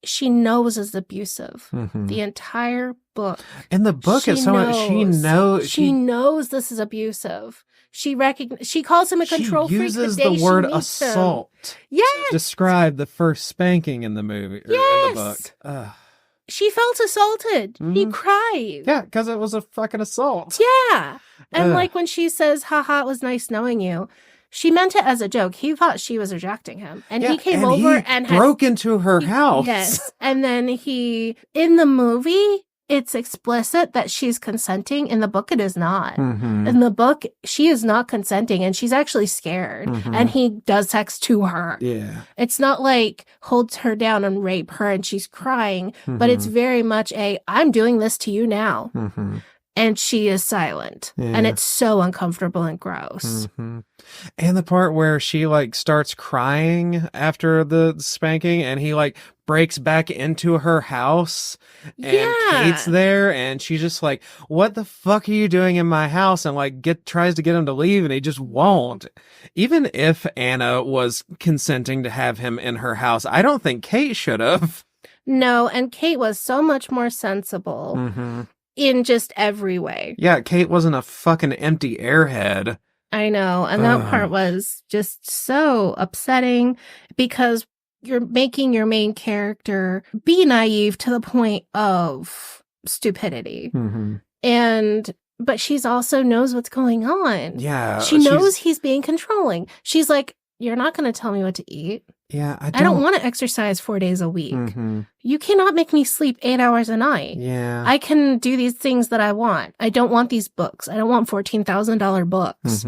Speaker 2: she knows is abusive. The entire book.
Speaker 1: In the book, it's so much,
Speaker 2: she knows this is abusive. She calls him a control freak.
Speaker 1: She uses the word assault.
Speaker 2: Yes.
Speaker 1: To describe the first spanking in the movie, or in the book. Ugh.
Speaker 2: She felt assaulted. She cried.
Speaker 1: Yeah, because it was a fucking assault.
Speaker 2: Yeah. And like when she says, haha, it was nice knowing you, she meant it as a joke. He thought she was rejecting him. And he came over and
Speaker 1: broke into her house.
Speaker 2: Yes. And then in the movie, it's explicit that she's consenting. In the book, it is not. In the book, she is not consenting and she's actually scared. And he does sex to her.
Speaker 1: Yeah.
Speaker 2: It's not like holds her down and rape her and she's crying, but it's very much I'm doing this to you now. And she is silent. Yeah. And it's so uncomfortable and gross.
Speaker 1: And the part where she like starts crying after the spanking and he like breaks back into her house and Kate's there and she's just like, what the fuck are you doing in my house? And like tries to get him to leave and he just won't. Even if Anna was consenting to have him in her house, I don't think Kate should have.
Speaker 2: No, and Kate was so much more sensible. In just every way.
Speaker 1: Yeah, Kate wasn't a fucking empty airhead.
Speaker 2: I know. And that part was just so upsetting because you're making your main character be naive to the point of stupidity. But she's also knows what's going on.
Speaker 1: Yeah.
Speaker 2: She knows he's being controlling. She's like, you're not going to tell me what to eat.
Speaker 1: Yeah,
Speaker 2: I don't want to exercise 4 days a week. You cannot make me sleep 8 hours a night.
Speaker 1: Yeah.
Speaker 2: I can do these things that I want. I don't want these books. I don't want $14,000 books.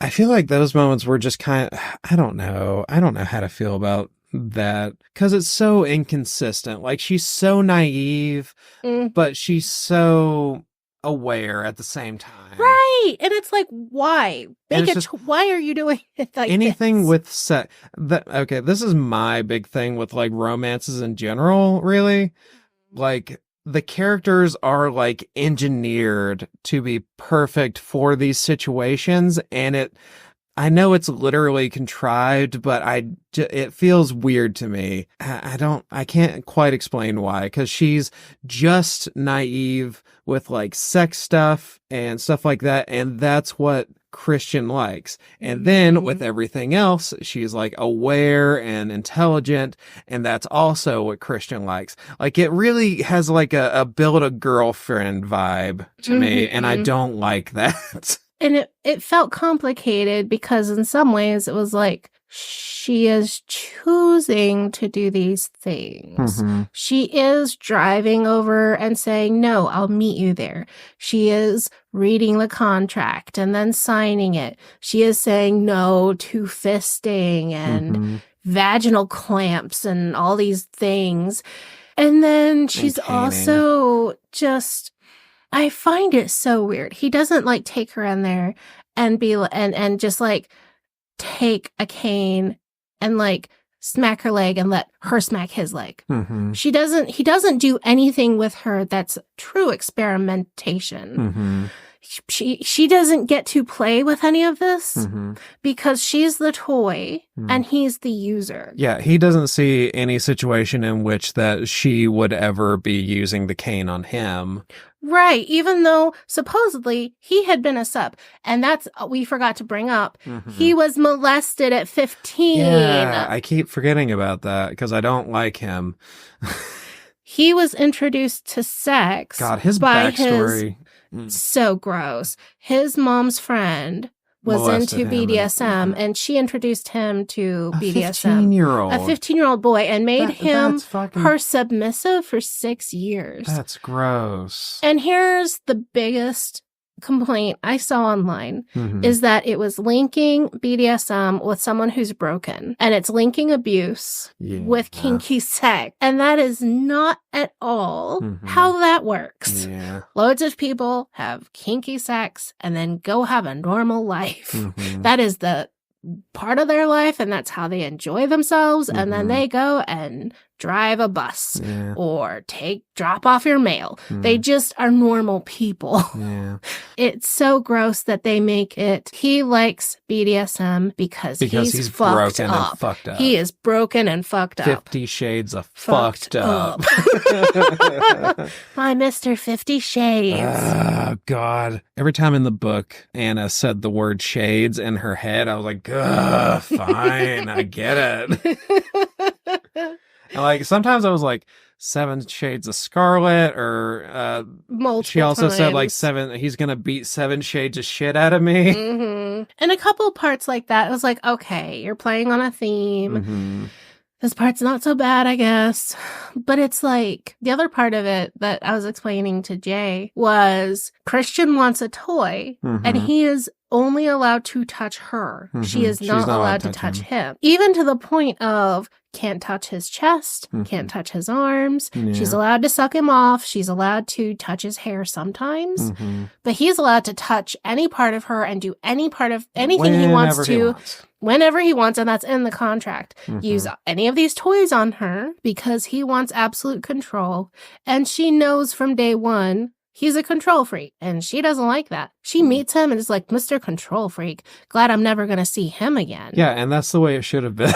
Speaker 1: I feel like those moments were just kind of, I don't know how to feel about that because it's so inconsistent. Like she's so naive, but she's so aware at the same time.
Speaker 2: Right. And it's like, why? Why are you doing it like
Speaker 1: anything
Speaker 2: this?
Speaker 1: with sex? Okay, this is my big thing with like romances in general, really. Like the characters are like engineered to be perfect for these situations and I know it's literally contrived, but it feels weird to me. I can't quite explain why, because she's just naive with like sex stuff and stuff like that. And that's what Christian likes. And then with everything else, she's like aware and intelligent. And that's also what Christian likes. Like it really has like a build a girlfriend vibe to me. And I don't like that.
Speaker 2: And it felt complicated because in some ways it was like she is choosing to do these things. She is driving over and saying, no, I'll meet you there. She is reading the contract and then signing it. She is saying no to fisting and vaginal clamps and all these things. And then she's also just... I find it so weird. He doesn't like take her in there and be and just like take a cane and like smack her leg and let her smack his leg. He doesn't do anything with her that's true experimentation. she doesn't get to play with any of this
Speaker 1: Mm-hmm.
Speaker 2: because she's the toy and he's the user.
Speaker 1: Yeah, he doesn't see any situation in which that she would ever be using the cane on him.
Speaker 2: Right, even though supposedly he had been a sub. And that's, we forgot to bring up, he was molested at 15.
Speaker 1: Yeah, I keep forgetting about that because I don't like him.
Speaker 2: He was introduced to sex.
Speaker 1: God, his
Speaker 2: by
Speaker 1: backstory.
Speaker 2: So gross. His mom's friend was
Speaker 1: Molested
Speaker 2: into
Speaker 1: him
Speaker 2: BDSM, and she introduced him to
Speaker 1: A
Speaker 2: BDSM.
Speaker 1: 15-year-old.
Speaker 2: A 15-year-old boy, and made him
Speaker 1: that's fucking,
Speaker 2: her submissive for 6 years.
Speaker 1: That's gross.
Speaker 2: And here's the biggest complaint I saw online is that it was linking BDSM with someone who's broken, and it's linking abuse with kinky sex, and that is not at all how that works.
Speaker 1: Yeah.
Speaker 2: Loads of people have kinky sex and then go have a normal life. That is the part of their life, and that's how they enjoy themselves, and then they go and drive a bus or drop off your mail. They just are normal people.
Speaker 1: Yeah.
Speaker 2: It's so gross that they make it he likes BDSM because he's fucked
Speaker 1: broken
Speaker 2: up.
Speaker 1: and fucked up.
Speaker 2: He is broken and fucked up.
Speaker 1: 50 Shades of fucked up.
Speaker 2: My Mr. 50 Shades.
Speaker 1: Oh, God. Every time in the book Anna said the word shades in her head, I was like, ugh, fine, I get it. And like sometimes I was like 7 Shades of Scarlet, or
Speaker 2: multiple
Speaker 1: she also
Speaker 2: times.
Speaker 1: said like he's gonna beat 7 shades of shit out of me.
Speaker 2: And a couple parts like that, it was like, okay, you're playing on a theme. This part's not so bad, I guess. But it's like, the other part of it that I was explaining to Jay was Christian wants a toy, and he is only allowed to touch her. She is not allowed to touch him. Even to the point of can't touch his chest, can't touch his arms. She's allowed to suck him off. She's allowed to touch his hair sometimes. But he's allowed to touch any part of her and do anything he wants to. Whenever he wants, and that's in the contract. Use any of these toys on her because he wants absolute control. And she knows from day one he's a control freak, and she doesn't like that. She meets him and is like, Mr. Control Freak, glad I'm never going to see him again.
Speaker 1: Yeah, and that's the way it should have been.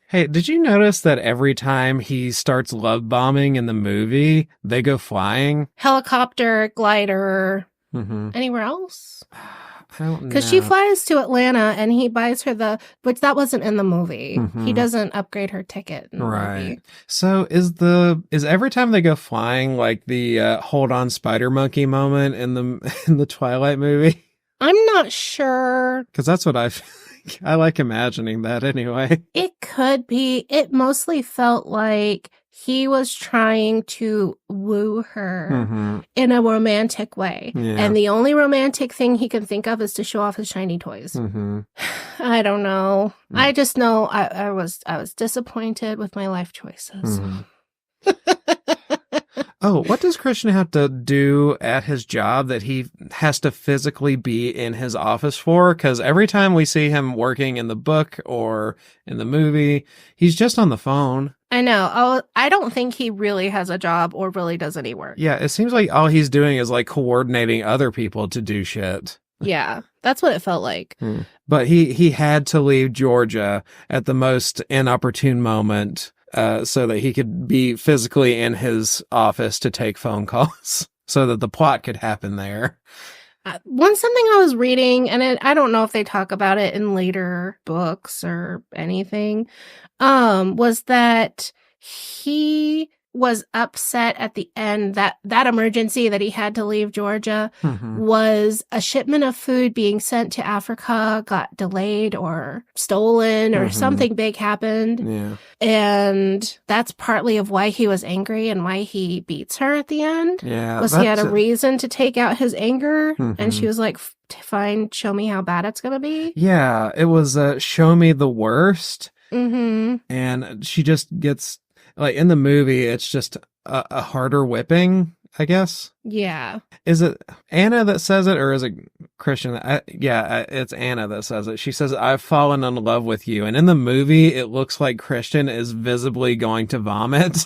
Speaker 1: Hey, did you notice that every time he starts love bombing in the movie, they go flying?
Speaker 2: Helicopter, glider, anywhere else?
Speaker 1: I don't know.
Speaker 2: Because she flies to Atlanta and he buys her which that wasn't in the movie. He doesn't upgrade her ticket in the movie.
Speaker 1: So is every time they go flying like the hold on spider monkey moment in the Twilight movie?
Speaker 2: I'm not sure.
Speaker 1: Because that's what I like imagining that anyway.
Speaker 2: It could be. It mostly felt like he was trying to woo her in a romantic way. And the only romantic thing he can think of is to show off his shiny toys. I don't know. I just know I was disappointed with my life choices.
Speaker 1: Oh, what does Christian have to do at his job that he has to physically be in his office for? Because every time we see him working in the book or in the movie, he's just on the phone.
Speaker 2: I know. I don't think he really has a job or really does any work.
Speaker 1: Yeah, it seems like all he's doing is like coordinating other people to do shit.
Speaker 2: Yeah, that's what it felt like.
Speaker 1: But he had to leave Georgia at the most inopportune moment so that he could be physically in his office to take phone calls so that the plot could happen there.
Speaker 2: Something I was reading, and I don't know if they talk about it in later books or anything, was that he was upset at the end that emergency that he had to leave Georgia was a shipment of food being sent to Africa got delayed or stolen or something big happened.
Speaker 1: Yeah.
Speaker 2: And that's partly of why he was angry and why he beats her at the end.
Speaker 1: Yeah.
Speaker 2: Was he had a reason to take out his anger and she was like, fine, show me how bad it's going to be.
Speaker 1: Yeah. It was show me the worst. And she just gets like in the movie, it's just a harder whipping, I guess.
Speaker 2: Yeah.
Speaker 1: Is it Anna that says it or is it Christian? It's Anna that says it. She says, I've fallen in love with you. And in the movie, it looks like Christian is visibly going to vomit.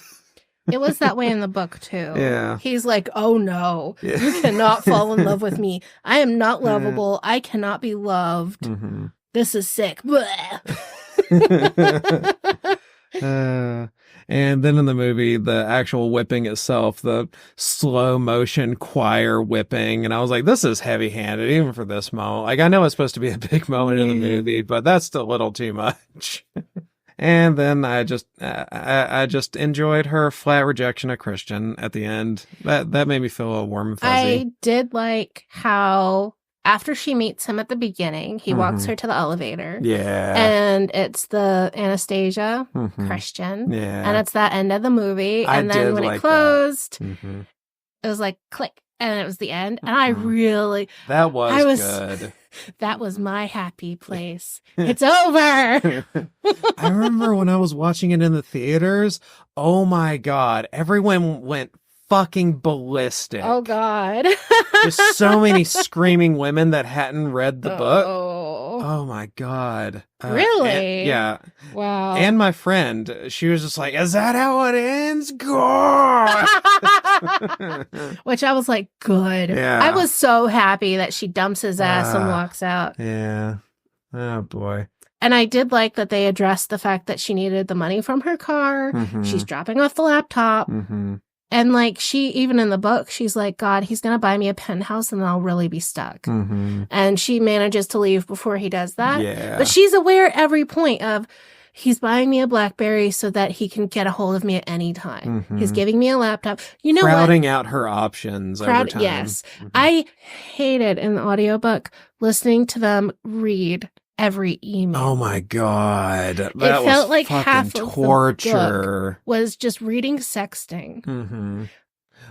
Speaker 2: It was that way in the book, too.
Speaker 1: Yeah.
Speaker 2: He's like, oh, no,
Speaker 1: Yeah.
Speaker 2: you cannot fall in love with me. I am not lovable. I cannot be loved.
Speaker 1: Mm-hmm.
Speaker 2: This is sick.
Speaker 1: And then in the movie, the actual whipping itself, the slow motion choir whipping, and I was like, this is heavy handed, even for this moment. Like, I know it's supposed to be a big moment in the movie, but that's a little too much. And then I just enjoyed her flat rejection of Christian at the end. That made me feel a little warm and fuzzy.
Speaker 2: I did like how after she meets him at the beginning, he walks her to the elevator.
Speaker 1: Yeah.
Speaker 2: And it's the Anastasia Christian.
Speaker 1: Yeah.
Speaker 2: And it's that end of the movie. And then when it closed, it was like click. And it was the end. And I really...
Speaker 1: That was good.
Speaker 2: That was my happy place. It's over.
Speaker 1: I remember when I was watching it in the theaters. Oh my God. Everyone went fucking ballistic.
Speaker 2: Oh God.
Speaker 1: Just so many screaming women that hadn't read the book.
Speaker 2: Oh.
Speaker 1: Oh my God.
Speaker 2: Really?
Speaker 1: Yeah.
Speaker 2: Wow.
Speaker 1: And my friend, she was just like, is that how it ends? God.
Speaker 2: Which I was like, good.
Speaker 1: Yeah.
Speaker 2: I was so happy that she dumps his ass and walks out.
Speaker 1: Yeah. Oh boy.
Speaker 2: And I did like that they addressed the fact that she needed the money from her car. She's dropping off the laptop. And like even in the book, she's like, God, he's going to buy me a penthouse and then I'll really be stuck. And she manages to leave before he does that.
Speaker 1: Yeah.
Speaker 2: But she's aware at every point of he's buying me a BlackBerry so that he can get a hold of me at any time. He's giving me a laptop. You know
Speaker 1: Crowding out her options over time.
Speaker 2: Yes. I hated in the audiobook listening to them read every email.
Speaker 1: Oh my God. That
Speaker 2: It felt like half
Speaker 1: fucking
Speaker 2: of
Speaker 1: torture.
Speaker 2: the book was just reading sexting.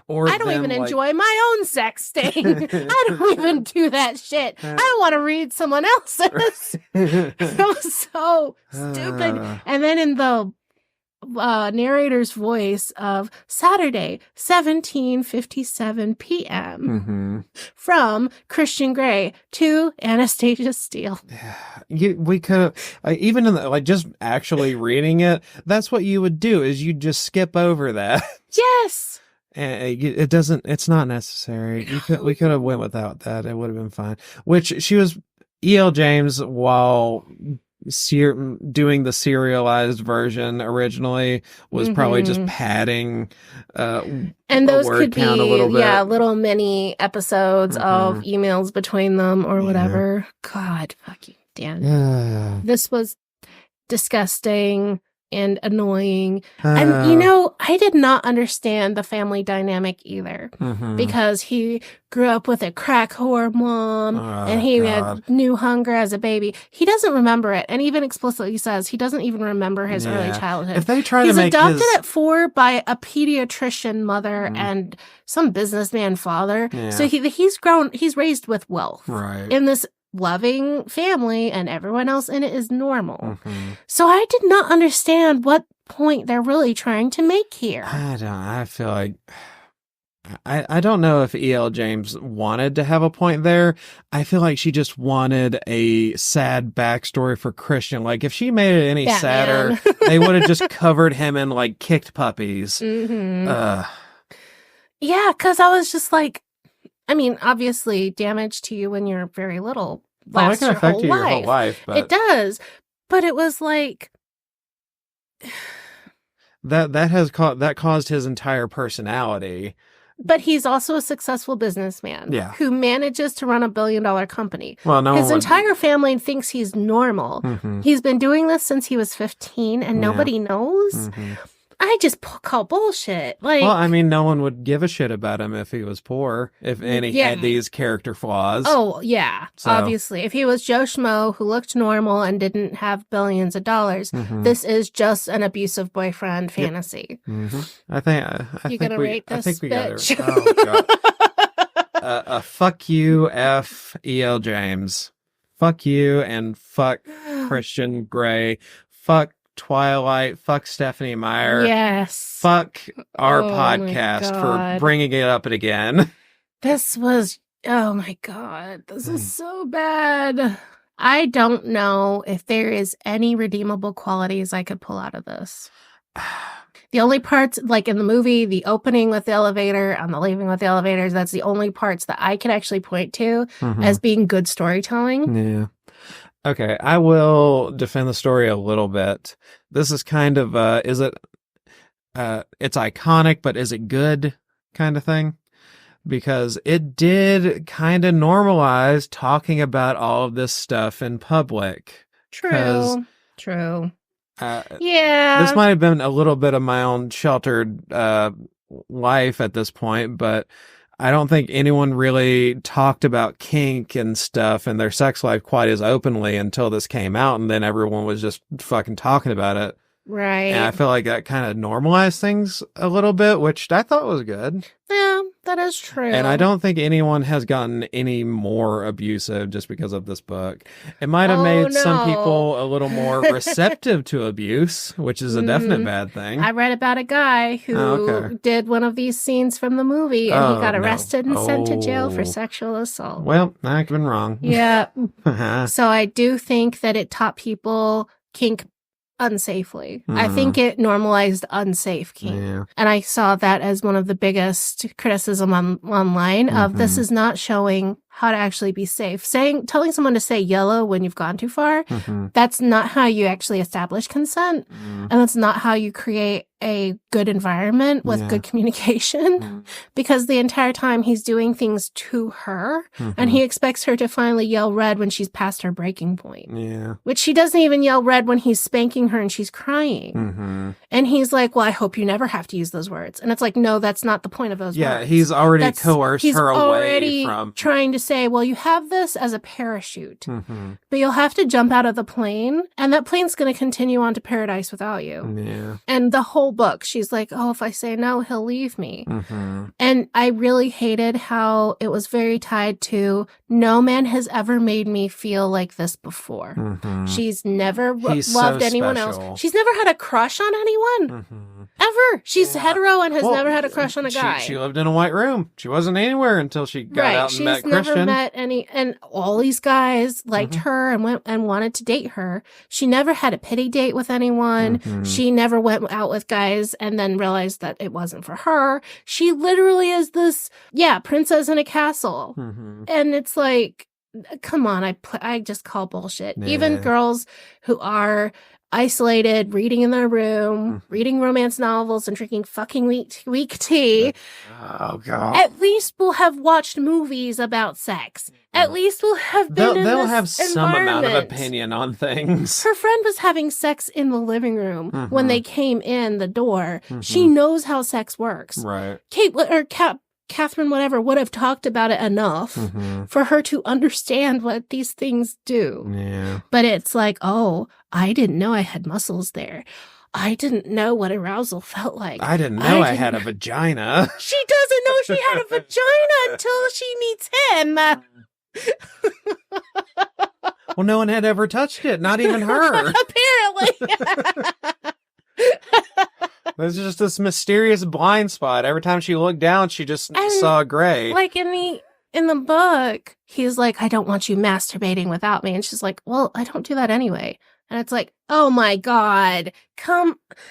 Speaker 1: Or
Speaker 2: I don't even enjoy my own sexting. I don't even do that shit. I don't want to read someone else's. It was so stupid. And then in the narrator's voice of Saturday, 17:57 p.m. from Christian Grey to Anastasia Steele.
Speaker 1: We could have, even in the, just actually reading it, that's what you would do, is you just skip over that.
Speaker 2: Yes.
Speaker 1: And it's not necessary. We could have went without that. It would have been fine. Which she was, E.L. James, while doing the serialized version originally, was probably just padding
Speaker 2: and those
Speaker 1: word
Speaker 2: could be
Speaker 1: count a little bit.
Speaker 2: little mini episodes of emails between them or whatever. God fucking damn. This was disgusting and annoying. And I did not understand the family dynamic either, because he grew up with a crack whore mom and he had new hunger as a baby. He doesn't remember it, and even explicitly says he doesn't even remember his early childhood.
Speaker 1: If they try
Speaker 2: He's
Speaker 1: to make
Speaker 2: adopted at 4 by a pediatrician mother and some businessman father. So he's raised with wealth in this loving family, and everyone else in it is normal. So I did not understand what point they're really trying to make here.
Speaker 1: I feel like I don't know if E.L. James wanted to have a point there. I feel like she just wanted a sad backstory for Christian. Like, if she made it any sadder, they would have just covered him in like kicked puppies.
Speaker 2: Yeah, because I was just like, I mean, obviously, damage to you when you're very little lasts
Speaker 1: it can affect you your whole life. But
Speaker 2: it does. But it was like
Speaker 1: that caused his entire personality.
Speaker 2: But he's also a successful businessman who manages to run a billion-dollar company.
Speaker 1: Well, his
Speaker 2: entire family thinks he's normal. He's been doing this since he was 15, and nobody knows. I just call bullshit. Like,
Speaker 1: well, I mean, no one would give a shit about him if he was poor, if any had these character flaws.
Speaker 2: Oh, yeah, obviously. If he was Joe Schmo who looked normal and didn't have billions of dollars, this is just an abusive boyfriend fantasy.
Speaker 1: I think
Speaker 2: you're going to rate this,
Speaker 1: I think we
Speaker 2: bitch?
Speaker 1: Oh, God. Fuck you, F. E.L. James. Fuck you, and fuck Christian Grey. Fuck Twilight, fuck Stephanie Meyer.
Speaker 2: Yes.
Speaker 1: Fuck our podcast for bringing it up again.
Speaker 2: This was, oh my God, this is so bad. I don't know if there is any redeemable qualities I could pull out of this. The only parts, like in the movie, the opening with the elevator and the leaving with the elevators, that's the only parts that I can actually point to as being good storytelling.
Speaker 1: Yeah. Okay, I will defend the story a little bit. This is kind of, is it, it's iconic, but is it good kind of thing? Because it did kind of normalize talking about all of this stuff in public.
Speaker 2: True.
Speaker 1: This might have been a little bit of my own sheltered life at this point, but I don't think anyone really talked about kink and stuff and their sex life quite as openly until this came out, and then everyone was just fucking talking about it.
Speaker 2: Right.
Speaker 1: And I feel like that kind of normalized things a little bit, which I thought was good.
Speaker 2: Yeah, that is true.
Speaker 1: And I don't think anyone has gotten any more abusive just because of this book. It might have made some people a little more receptive to abuse, which is a definite bad thing.
Speaker 2: I read about a guy who did one of these scenes from the movie, and he got arrested and sent to jail for sexual assault.
Speaker 1: Well, I've been wrong.
Speaker 2: Yeah. So I do think that it taught people kink unsafely. I think it normalized unsafe kink. Yeah. And I saw that as one of the biggest criticism online of this is not showing how to actually be safe. Telling someone to say yellow when you've gone too far, that's not how you actually establish consent. And that's not how you create a good environment with good communication. Because the entire time he's doing things to her, and he expects her to finally yell red when she's past her breaking point. Yeah. Which she doesn't even yell red when he's spanking her and she's crying. And he's like, well, I hope you never have to use those words. And it's like, no, that's not the point of those words.
Speaker 1: Yeah, he's already coerced her away from...
Speaker 2: trying to say, well, you have this as a parachute, but you'll have to jump out of the plane, and that plane's going to continue on to paradise without you. Yeah. And the whole book, she's like, oh, if I say no, he'll leave me. And I really hated how it was very tied to no man has ever made me feel like this before. She's never loved anyone else. She's never had a crush on anyone. Ever. She's hetero and has never had a crush on a guy.
Speaker 1: She lived in a white room. She wasn't anywhere until she got out and met Christian.
Speaker 2: She's never met any, and all these guys liked her and went and wanted to date her. She never had a pity date with anyone. She never went out with guys and then realized that it wasn't for her. She literally is this, princess in a castle. And it's like, come on, I just call bullshit. Yeah. Even girls who are isolated, reading in their room, reading romance novels and drinking fucking weak tea.
Speaker 1: Oh, God.
Speaker 2: At least will have watched movies about sex. At least will have been
Speaker 1: they'll have some amount of opinion on things.
Speaker 2: Her friend was having sex in the living room when they came in the door. She knows how sex works.
Speaker 1: Right.
Speaker 2: Catherine, whatever, would have talked about it enough for her to understand what these things do. Yeah. But it's like, oh, I didn't know I had muscles there. I didn't know what arousal felt like.
Speaker 1: I didn't know I had a vagina.
Speaker 2: She doesn't know she had a vagina until she meets him.
Speaker 1: Well, no one had ever touched it, not even her.
Speaker 2: Apparently.
Speaker 1: There's just this mysterious blind spot. Every time she looked down, she just saw gray.
Speaker 2: Like in the book, he's like, I don't want you masturbating without me. And she's like, well, I don't do that anyway. And it's like, oh my God,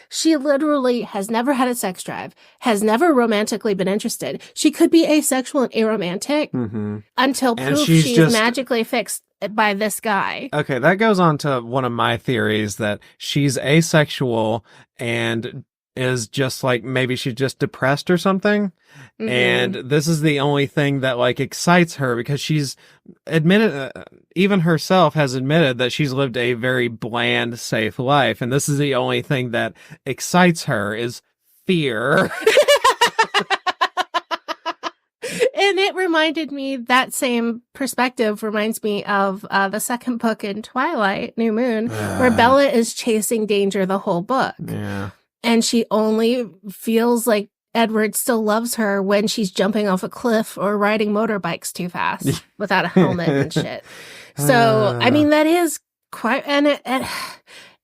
Speaker 2: she literally has never had a sex drive, has never romantically been interested. She could be asexual and aromantic until proof she's magically fixed by this guy.
Speaker 1: Okay, that goes on to one of my theories that she's asexual and is just like, maybe she's just depressed or something. And this is the only thing that like excites her, because she's admitted, even herself has admitted that she's lived a very bland, safe life. And this is the only thing that excites her is fear.
Speaker 2: And it reminded me, that same perspective reminds me of the second book in Twilight, New Moon, where Bella is chasing danger the whole book. Yeah. And she only feels like Edward still loves her when she's jumping off a cliff or riding motorbikes too fast without a helmet and shit. So, I mean, that is quite, and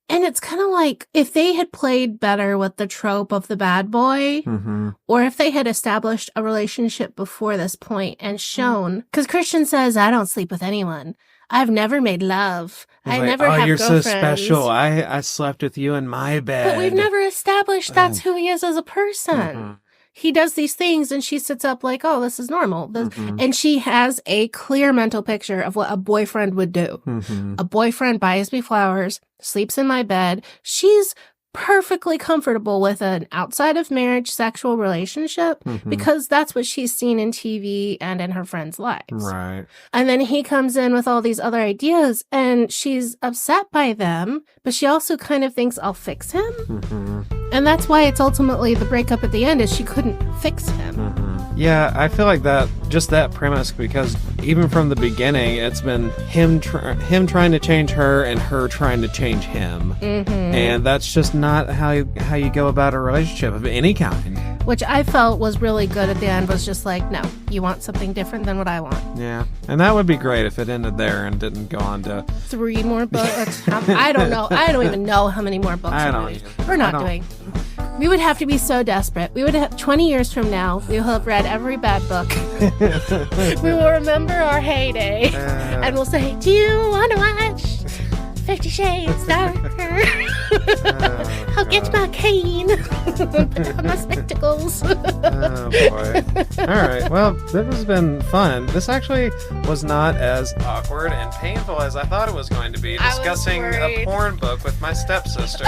Speaker 2: it's kind of like, if they had played better with the trope of the bad boy, or if they had established a relationship before this point and shown, because Christian says, I don't sleep with anyone. I've never made love.
Speaker 1: He's
Speaker 2: I
Speaker 1: like,
Speaker 2: never
Speaker 1: oh,
Speaker 2: have
Speaker 1: you're
Speaker 2: girlfriends.
Speaker 1: so special. I slept with you in my bed.
Speaker 2: But we've never established that's who he is as a person.
Speaker 1: Mm-hmm.
Speaker 2: He does these things and she sits up like, oh, this is normal.
Speaker 1: Mm-hmm.
Speaker 2: And she has a clear mental picture of what a boyfriend would do.
Speaker 1: Mm-hmm.
Speaker 2: A boyfriend buys me flowers, sleeps in my bed. She's perfectly comfortable with an outside of marriage sexual relationship because that's what she's seen in TV and in her friends' lives.
Speaker 1: Right.
Speaker 2: And then he comes in with all these other ideas and she's upset by them, but she also kind of thinks I'll fix him.
Speaker 1: Mm-hmm.
Speaker 2: And that's why it's ultimately the breakup at the end is she couldn't fix him.
Speaker 1: Mm-hmm. Yeah, I feel like that premise, because even from the beginning, it's been him trying to change her and her trying to change him.
Speaker 2: Mm-hmm.
Speaker 1: And that's just not how you go about a relationship of any kind.
Speaker 2: Which I felt was really good at the end, was just like, no, you want something different than what I want.
Speaker 1: Yeah, and that would be great if it ended there and didn't go on to
Speaker 2: 3 more books. I don't know. I don't even know how many more books we're not doing. We would have to be so desperate. We would have 20 years from now, we will have read every bad book. We will remember our heyday. And we'll say, do you want to watch 50 Shades Darker? I'll get my cane. Put on my spectacles.
Speaker 1: Oh, boy. All right. Well, this has been fun. This actually was not as awkward and painful as I thought it was going to be, discussing a porn book with my stepsister.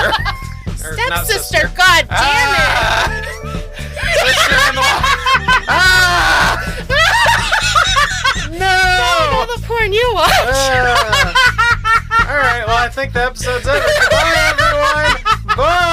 Speaker 2: Stepsister, god damn it! No, the porn you watch.
Speaker 1: All right, well, I think the episode's over. Bye, everyone. Bye.